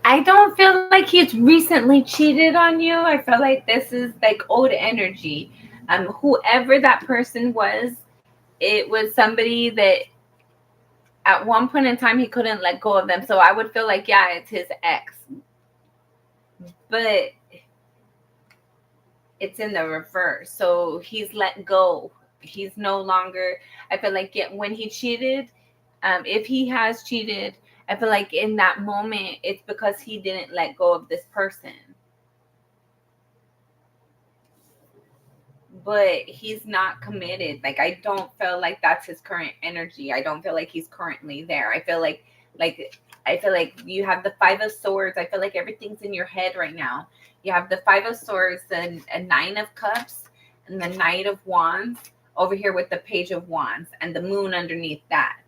I don't feel like he's recently cheated on you. I feel like this is like old energy. Whoever that person was, it was somebody that at one point in time he couldn't let go of them. So I would feel like, yeah, it's his ex. But it's in the reverse. So he's let go. He's no longer, I feel like when he cheated, if he has cheated, I feel like in that moment, it's because he didn't let go of this person. But he's not committed. Like, I don't feel like that's his current energy. I don't feel like he's currently there. I feel like you have the Five of Swords. I feel like everything's in your head right now. You have the Five of Swords and a Nine of Cups and the Knight of Wands over here with the Page of Wands and the Moon underneath that.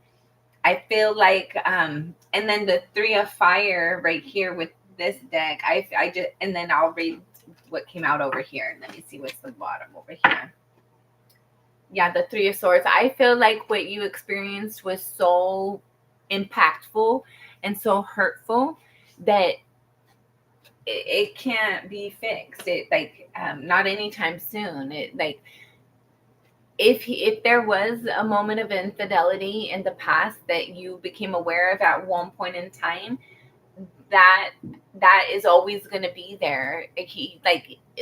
I feel like, and then the Three of Fire right here with this deck. I just, and then I'll read what came out over here. Let me see what's the bottom over here. Yeah, the Three of Swords. I feel like what you experienced was so impactful and so hurtful that it can't be fixed. It like not anytime soon. It like if there was a moment of infidelity in the past that you became aware of at one point in time, that is always going to be there.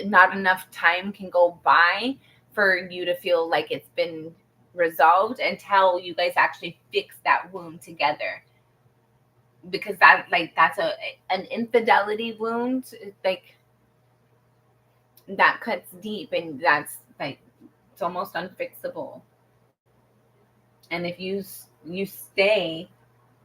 Not enough time can go by for you to feel like it's been resolved until you guys actually fix that wound together. Because that's an infidelity wound, like that cuts deep, and that's like it's almost unfixable. And if you stay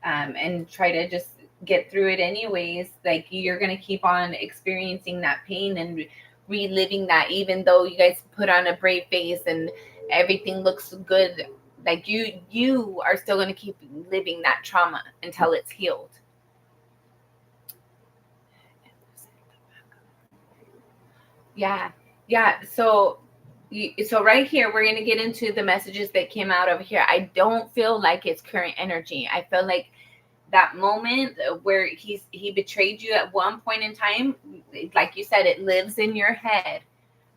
and try to just get through it anyways, like you're going to keep on experiencing that pain and reliving that, even though you guys put on a brave face and everything looks good. Like you are still going to keep living that trauma until it's healed. Yeah. So right here, we're going to get into the messages that came out over here. I don't feel like it's current energy. I feel like that moment where he betrayed you at one point in time, like you said, it lives in your head,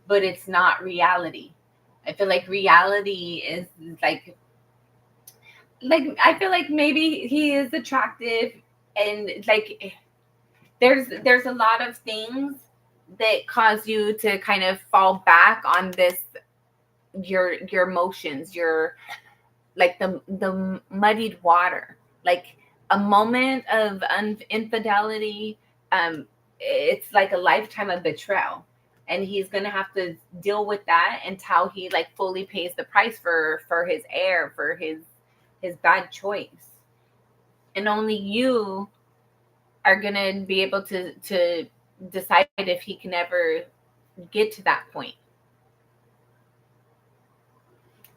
but it's not reality. I feel like reality is like I feel like maybe he is attractive and like there's a lot of things that cause you to kind of fall back on this, your emotions, your, like the muddied water, like a moment of infidelity. It's like a lifetime of betrayal, and he's gonna have to deal with that until he like fully pays the price for his error, for his bad choice. And only you are gonna be able to decide if he can ever get to that point.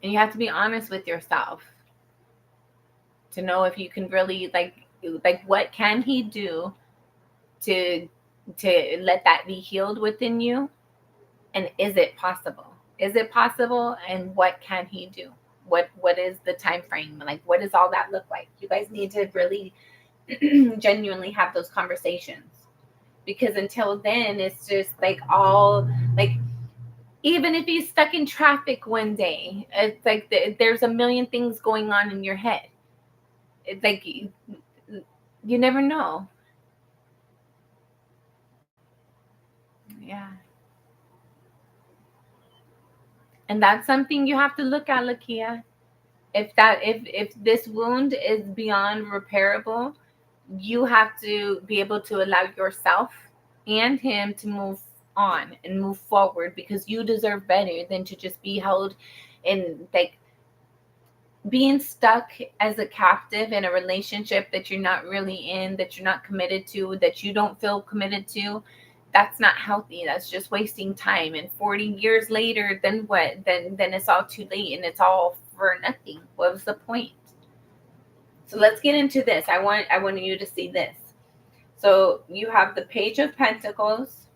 And you have to be honest with yourself to know if you can really like what can he do to let that be healed within you, and is it possible? Is it possible? And what can he do? What is the time frame? Like, what does all that look like? You guys need to really genuinely have those conversations, because until then it's just like all like, even if he's stuck in traffic one day, it's like there's a million things going on in your head. It's like you never know. Yeah. And that's something you have to look at, Lakia. If this wound is beyond repairable, you have to be able to allow yourself and him to move on and move forward, because you deserve better than to just be held in, like, being stuck as a captive in a relationship that you're not really in, that you're not committed to, that you don't feel committed to. That's not healthy. That's just wasting time. And 40 years later, then what? Then it's all too late, and it's all for nothing. What was the point? So let's get into this. I want you to see this. So you have the Page of Pentacles,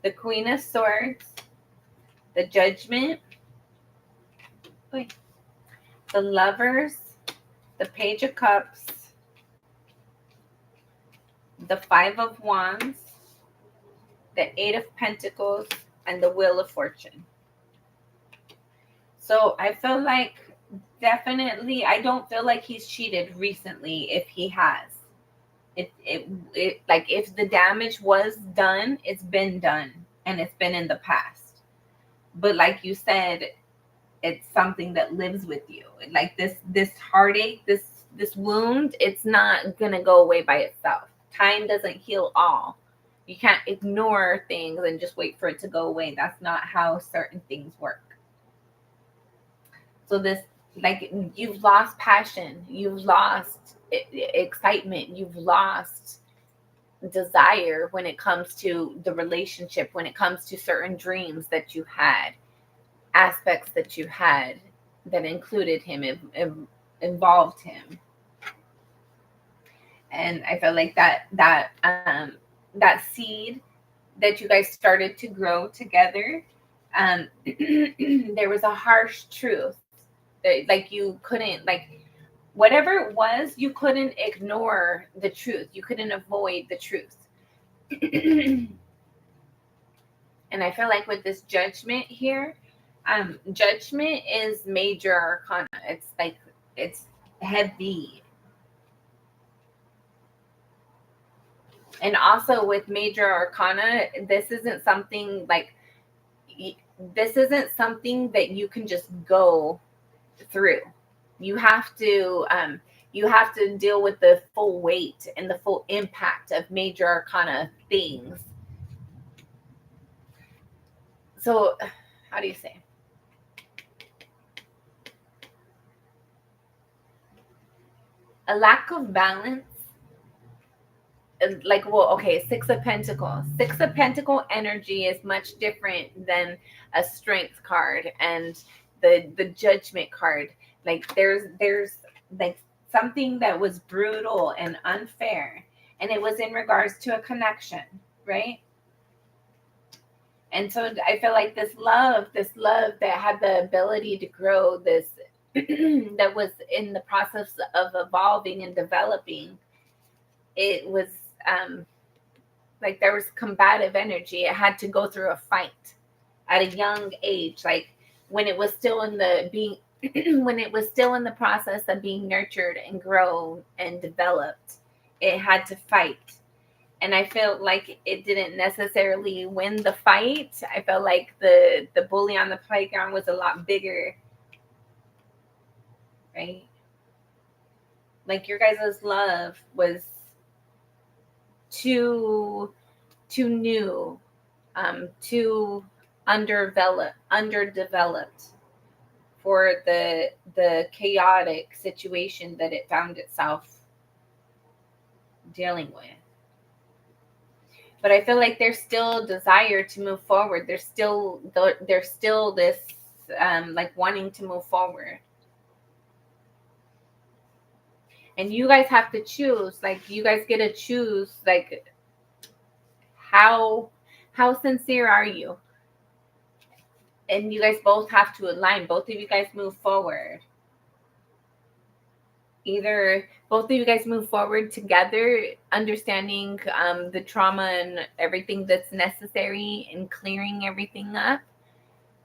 the Queen of Swords, the Judgment, the Lovers, the Page of Cups, the Five of Wands, the Eight of Pentacles, and the Wheel of Fortune. So I feel like definitely, I don't feel like he's cheated recently. If he has, it like, if the damage was done, it's been done, and it's been in the past. But like you said, it's something that lives with you. Like this heartache, this wound, it's not gonna go away by itself. Time doesn't heal all. You can't ignore things and just wait for it to go away. That's not how certain things work. So this, like, you've lost passion, you've lost excitement, you've lost desire when it comes to the relationship, when it comes to certain dreams that you had, aspects that you had that included him, involved him. And I feel like that seed that you guys started to grow together, there was a harsh truth that, like, you couldn't, like, whatever it was, you couldn't ignore the truth, you couldn't avoid the truth. And I feel like with this Judgment here, Judgment is major arcana. It's like, it's heavy. And also with major arcana, this isn't something like, this isn't something that you can just go through. You have to deal with the full weight and the full impact of major arcana things. So how do you say? A lack of balance. Like, well, okay, Six of Pentacles. Six of Pentacle energy is much different than a Strength card and the Judgment card. Like, there's like something that was brutal and unfair, and it was in regards to a connection, right? And so I feel like this love that had the ability to grow, this that was in the process of evolving and developing, it was like, there was combative energy. It had to go through a fight at a young age, like when it was still in the being when it was still in the process of being nurtured and grown and developed. It had to fight. And I felt like it didn't necessarily win the fight. I felt like the bully on the playground was a lot bigger, right? Like your guys' love was too new, too underdeveloped for the chaotic situation that it found itself dealing with. But I feel like there's still desire to move forward. There's still this like wanting to move forward. And you guys have to choose. Like you guys get to choose. Like how sincere are you? And you guys both have to align. Both of you guys move forward. Either both of you guys move forward together, understanding the trauma and everything that's necessary and clearing everything up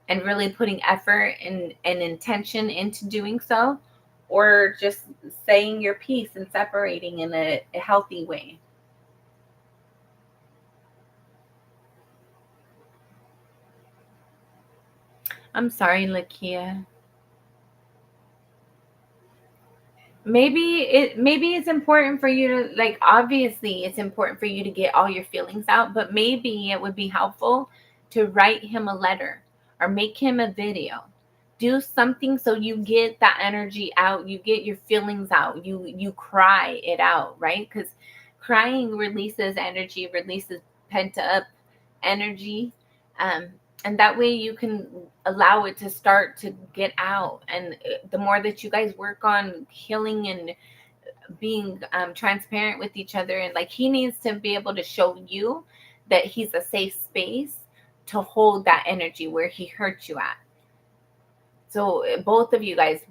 and really putting effort and intention into doing so, or just saying your piece and separating in a healthy way. I'm sorry, Lakia. Maybe it's important for you to, like, obviously it's important for you to get all your feelings out, but maybe it would be helpful to write him a letter or make him a video. Do something so you get that energy out, you get your feelings out, you cry it out, right? Because crying releases energy, releases pent up energy. And that way you can allow it to start to get out. And the more that you guys work on healing and being transparent with each other, and like he needs to be able to show you that he's a safe space to hold that energy where he hurt you at. So both of you, like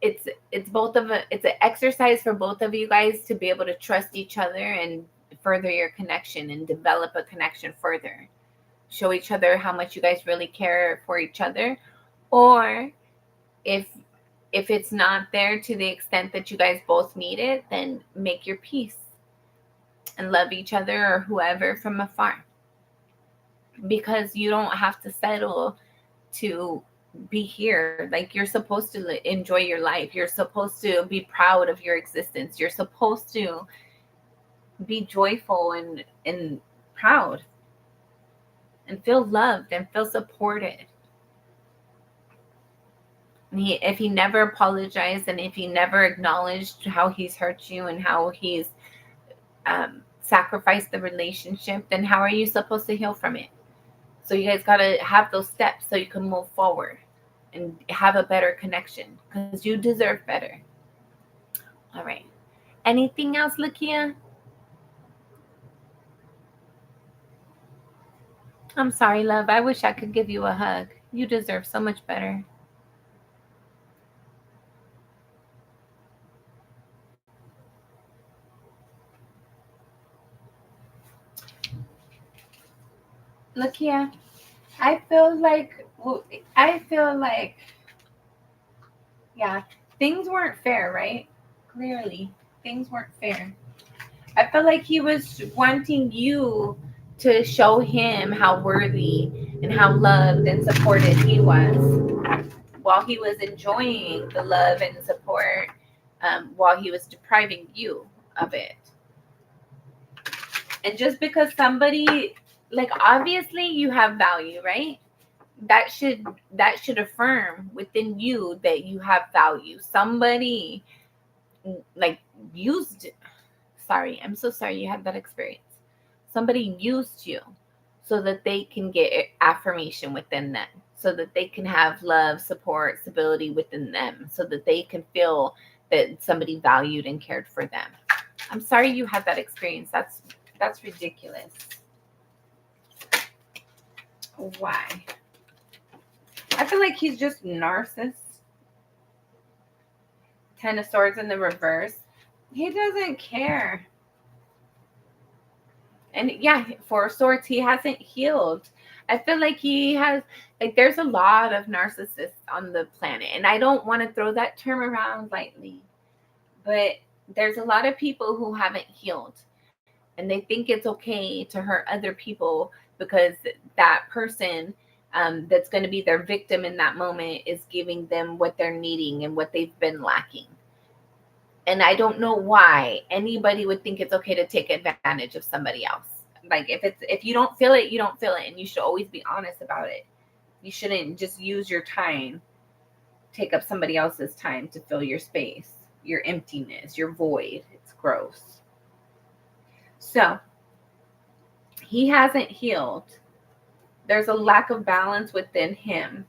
it's both of it. It's an exercise for both of you guys to be able to trust each other and further your connection and develop a connection further. Show each other how much you guys really care for each other. Or if it's not there to the extent that you guys both need it, then make your peace and love each other or whoever from afar. Because you don't have to settle to be here. Like you're supposed to enjoy your life. You're supposed to be proud of your existence. You're supposed to be joyful and proud and feel loved and feel supported. And if he never apologized and if he never acknowledged how he's hurt you and how he's sacrificed the relationship, then how are you supposed to heal from it? So you guys got to have those steps so you can move forward and have a better connection because you deserve better. All right. Anything else, Lakia? I'm sorry, love. I wish I could give you a hug. You deserve so much better. Lakia, I feel like, yeah, things weren't fair, right? Clearly, things weren't fair. I feel like he was wanting you to show him how worthy and how loved and supported he was while he was enjoying the love and support, while he was depriving you of it. And just because somebody, like, obviously you have value, right? That should affirm within you that you have value. Somebody like used, sorry, I'm so sorry you had that experience. Somebody used you so that they can get affirmation within them, so that they can have love, support, stability within them, so that they can feel that somebody valued and cared for them. I'm sorry you had that experience. That's ridiculous. Why? I feel like he's just narcissist. 10 of Swords in the reverse. He doesn't care. And yeah, 4 of Swords, he hasn't healed. I feel like he has, like, there's a lot of narcissists on the planet. And I don't want to throw that term around lightly. But there's a lot of people who haven't healed. and they think it's okay to hurt other people because that person that's going to be their victim in that moment is giving them what they're needing and what they've been lacking. And I don't know why anybody would think it's okay to take advantage of somebody else. Like if you don't feel it, you don't feel it, and you should always be honest about it. You shouldn't just use your time, take up somebody else's time to fill your space, your emptiness, your void. It's gross. So he hasn't healed. There's a lack of balance within him.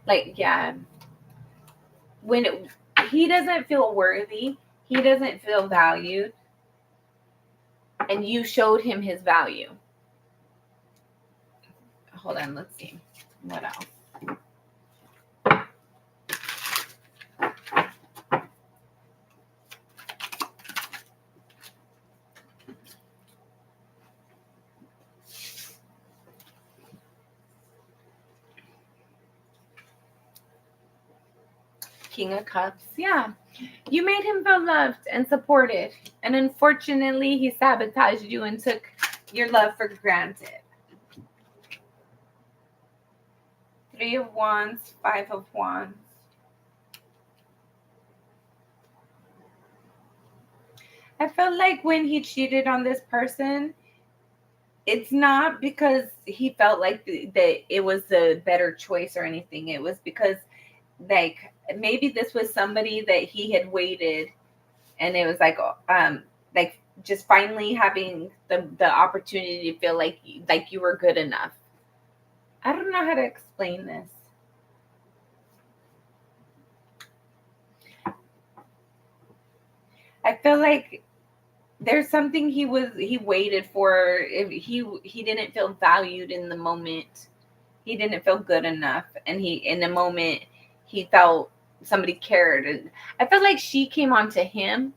Like, yeah, when he doesn't feel worthy, he doesn't feel valued, and you showed him his value. Hold on, let's see. What else? King of Cups. Yeah. You made him feel loved and supported. And unfortunately, he sabotaged you and took your love for granted. 3 of Wands, 5 of Wands. I felt like when he cheated on this person, it's not because he felt like that it was a better choice or anything. It was because, like, maybe this was somebody that he had waited, and it was like just finally having the opportunity to feel like you were good enough. I don't know how to explain this. I feel like there's something he waited for. If he didn't feel valued in the moment. He didn't feel good enough, and in the moment he felt somebody cared. And I felt like she came on to him,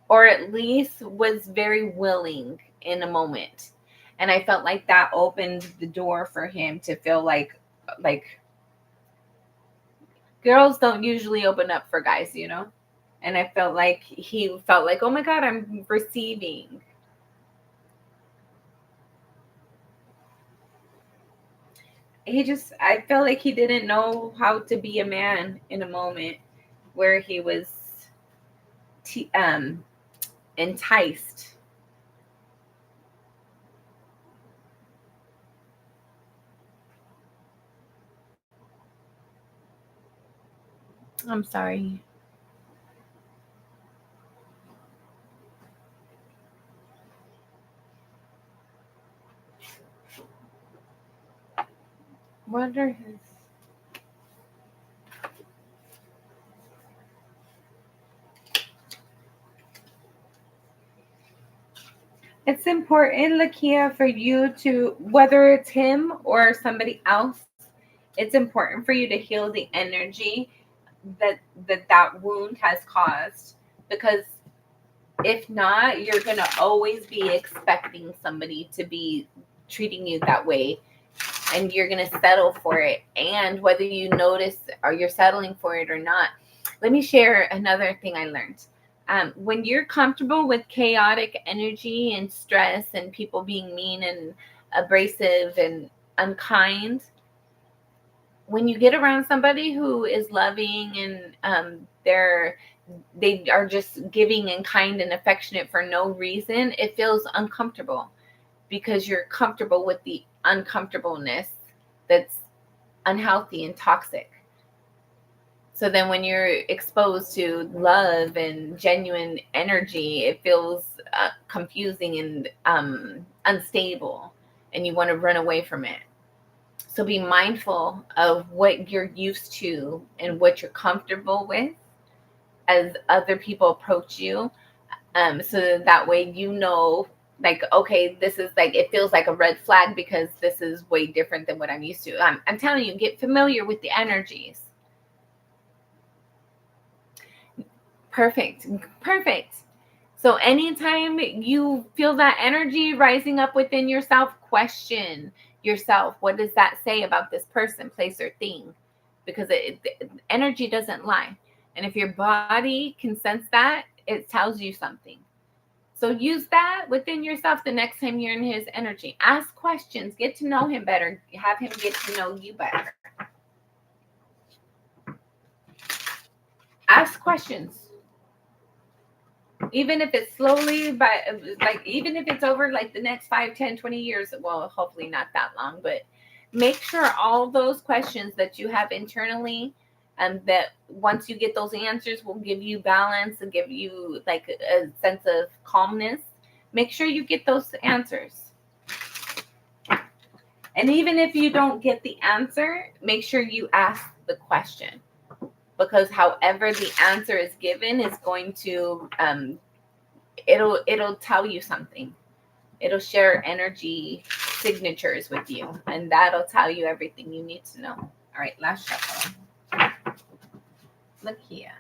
or at least was very willing in a moment. And I felt like that opened the door for him to feel like girls don't usually open up for guys, you know? And I felt like he felt like, oh my God, I'm receiving. I felt like he didn't know how to be a man in a moment where he was enticed. I'm sorry. What are his? It's important, Lakia, for you to, whether it's him or somebody else, it's important for you to heal the energy that wound has caused. Because if not, you're going to always be expecting somebody to be treating you that way, and you're going to settle for it. And whether you notice or you're settling for it or not, let me share another thing I learned. When you're comfortable with chaotic energy and stress and people being mean and abrasive and unkind, when you get around somebody who is loving and they are just giving and kind and affectionate for no reason, it feels uncomfortable because you're comfortable with the uncomfortableness that's unhealthy and toxic. So then when you're exposed to love and genuine energy, it feels confusing and unstable, and you want to run away from it. So be mindful of what you're used to and what you're comfortable with as other people approach you. So that way, you know, like, okay, this is like, it feels like a red flag because this is way different than what I'm used to. I'm telling you, get familiar with the energies. Perfect. So anytime you feel that energy rising up within yourself, question yourself. What does that say about this person, place, or thing? Because energy doesn't lie. And if your body can sense that, It tells you something. So use that within yourself the next time you're in his energy. Ask questions. Get to know him better. Have him get to know you better. Ask questions. Even if it's slowly, but like even if it's over like the next 5, 10, 20 years, well, hopefully not that long, but make sure all those questions that you have internally, and that once you get those answers will give you balance and give you like a sense of calmness. Make sure you get those answers. And even if you don't get the answer, make sure you ask the question, because however the answer is given is going to it'll tell you something. It'll share energy signatures with you, and that'll tell you everything you need to know. All right, last shuffle. Look here.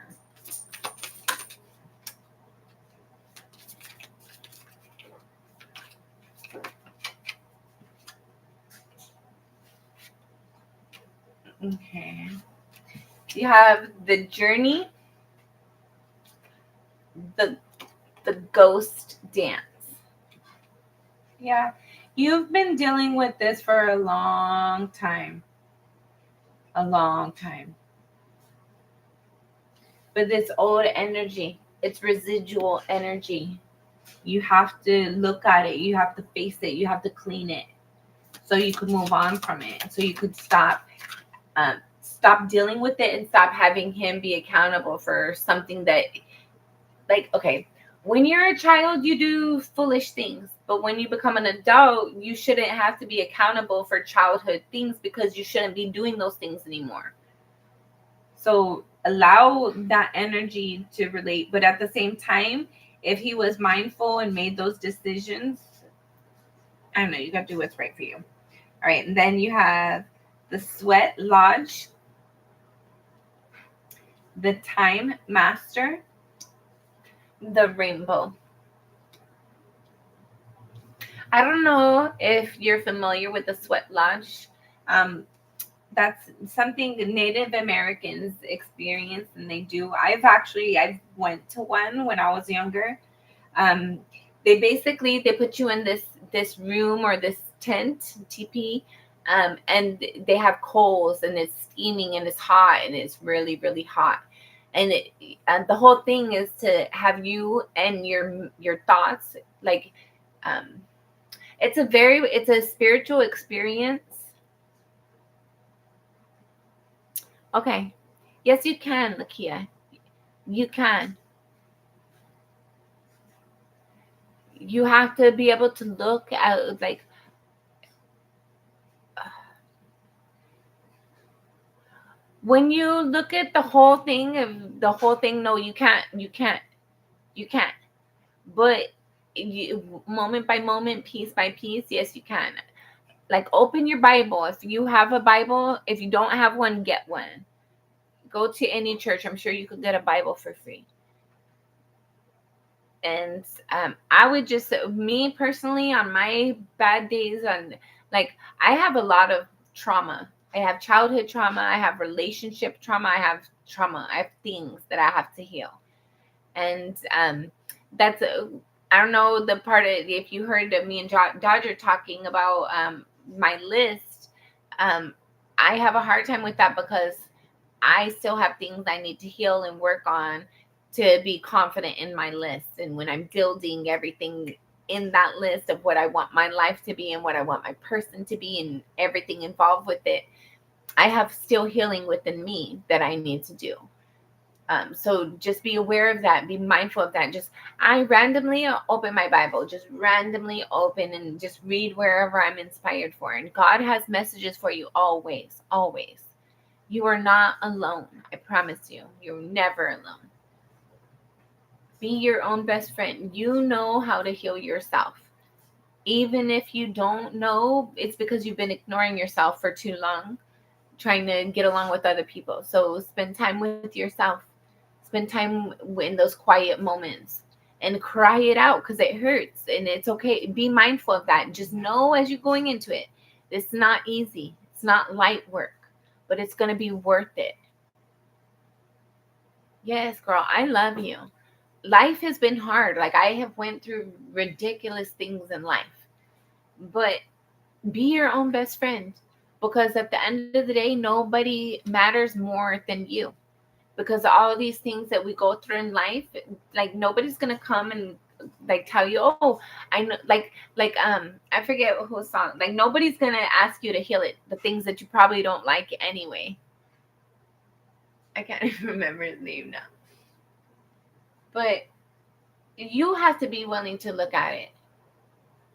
Okay. You have the journey, the ghost dance. Yeah. You've been dealing with this for a long time. A long time. But this old energy, it's residual energy. You have to look at it. You have to face it. You have to clean it so you could move on from it. So you could stop dealing with it and stop having him be accountable for something that, like, okay, when you're a child, you do foolish things. But when you become an adult, you shouldn't have to be accountable for childhood things, because you shouldn't be doing those things anymore. So allow that energy to relate. But at the same time, if he was mindful and made those decisions, I don't know, you got to do what's right for you. All right. And then you have the Sweat Lodge, the Time Master, the Rainbow. I don't know if you're familiar with the Sweat Lodge. That's something Native Americans experience, and they do. I went to one when I was younger. They put you in this room or this tent, teepee, and they have coals, and it's steaming and it's hot, and it's really, really hot. And the whole thing is to have you and your thoughts, like, it's a spiritual experience. Okay. Yes, you can, Lakia. You can. You have to be able to look at, like, when you look at the whole thing, no, you can't. But moment by moment, piece by piece, yes, you can. Like, open your Bible. If you have a Bible, if you don't have one, get one. Go to any church. I'm sure you could get a Bible for free. And I would just, me personally, on my bad days, like, I have a lot of trauma. I have childhood trauma. I have relationship trauma. I have trauma. I have things that I have to heal. And that's, I don't know the part of, if you heard of me and Dodger talking about my list, I have a hard time with that, because I still have things I need to heal and work on to be confident in my list. And when I'm building everything in that list of what I want my life to be and what I want my person to be and everything involved with it, I have still healing within me that I need to do. So just be aware of that. Be mindful of that. I randomly open my Bible, just randomly open and just read wherever I'm inspired for. And God has messages for you always, always. You are not alone. I promise you. You're never alone. Be your own best friend. You know how to heal yourself. Even if you don't know, it's because you've been ignoring yourself for too long, trying to get along with other people. So spend time with yourself. Spend time in those quiet moments and cry it out, because it hurts, and it's okay. Be mindful of that. Just know as you're going into it, it's not easy. It's not light work, but it's going to be worth it. Yes, girl, I love you. life has been hard. Like, I have went through ridiculous things in life, but be your own best friend, because at the end of the day, nobody matters more than you. Because all of these things that we go through in life, like, nobody's gonna come and like tell you, oh, I know, I forget whose song, like, nobody's gonna ask you to heal it, the things that you probably don't like anyway. I can't even remember his name now, but you have to be willing to look at it.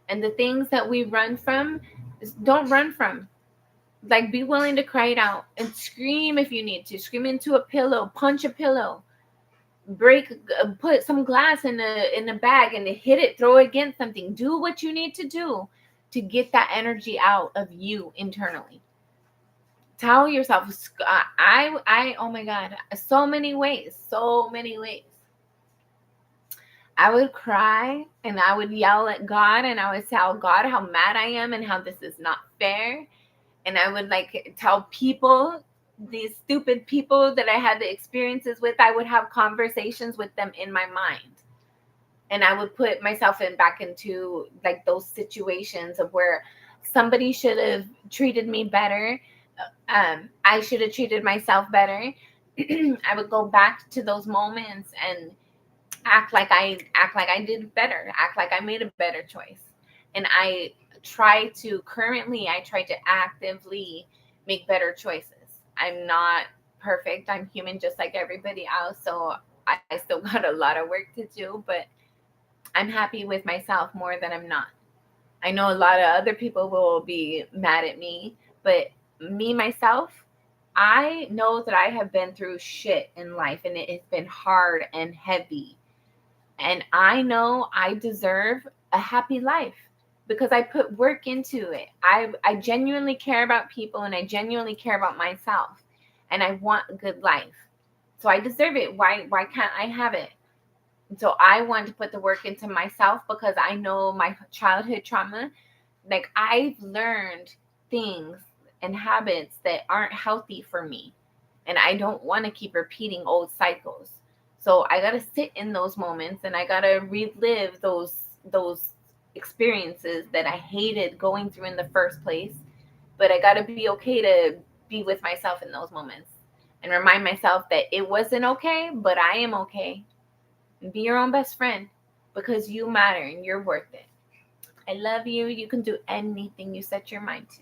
And the things that we run from, don't run from. Like, be willing to cry it out and scream if you need to. Scream into a pillow, punch a pillow, put some glass in a bag and hit it, throw it against something. Do what you need to do to get that energy out of you internally. Tell yourself, I oh my God, so many ways. I would cry and I would yell at God, and I would tell God how mad I am and how this is not fair. And I would like tell people, these stupid people that I had the experiences with, I would have conversations with them in my mind. And I would put myself back into like those situations of where somebody should have treated me better. I should have treated myself better. I would go back to those moments and act like I did better, act like I made a better choice. And I try to actively make better choices. I'm not perfect. I'm human just like everybody else. So I still got a lot of work to do, but I'm happy with myself more than I'm not. I know a lot of other people will be mad at me, but me, myself, I know that I have been through shit in life, and it has been hard and heavy. And I know I deserve a happy life because I put work into it. I genuinely care about people, and I genuinely care about myself, and I want a good life. So I deserve it. Why can't I have it? And so I want to put the work into myself because I know my childhood trauma. Like, I've learned things and habits that aren't healthy for me, and I don't want to keep repeating old cycles. So I got to sit in those moments, and I got to relive those experiences that I hated going through in the first place. But I got to be okay to be with myself in those moments and remind myself that it wasn't okay, but I am okay. And be your own best friend because you matter and you're worth it. I love you. You can do anything you set your mind to.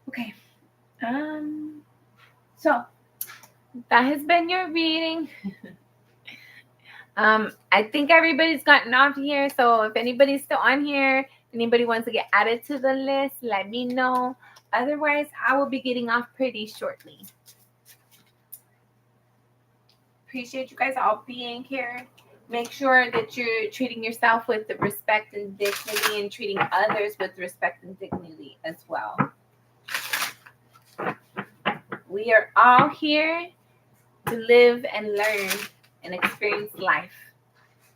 Okay. So that has been your reading. I think everybody's gotten off here. So if anybody's still on here, anybody wants to get added to the list, let me know. Otherwise, I will be getting off pretty shortly. Appreciate you guys all being here. Make sure that you're treating yourself with the respect and dignity, and treating others with respect and dignity as well. We are all here to live and learn and experience life.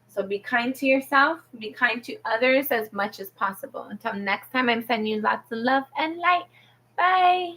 So be kind to yourself, be kind to others as much as possible. Until next time, I'm sending you lots of love and light. Bye.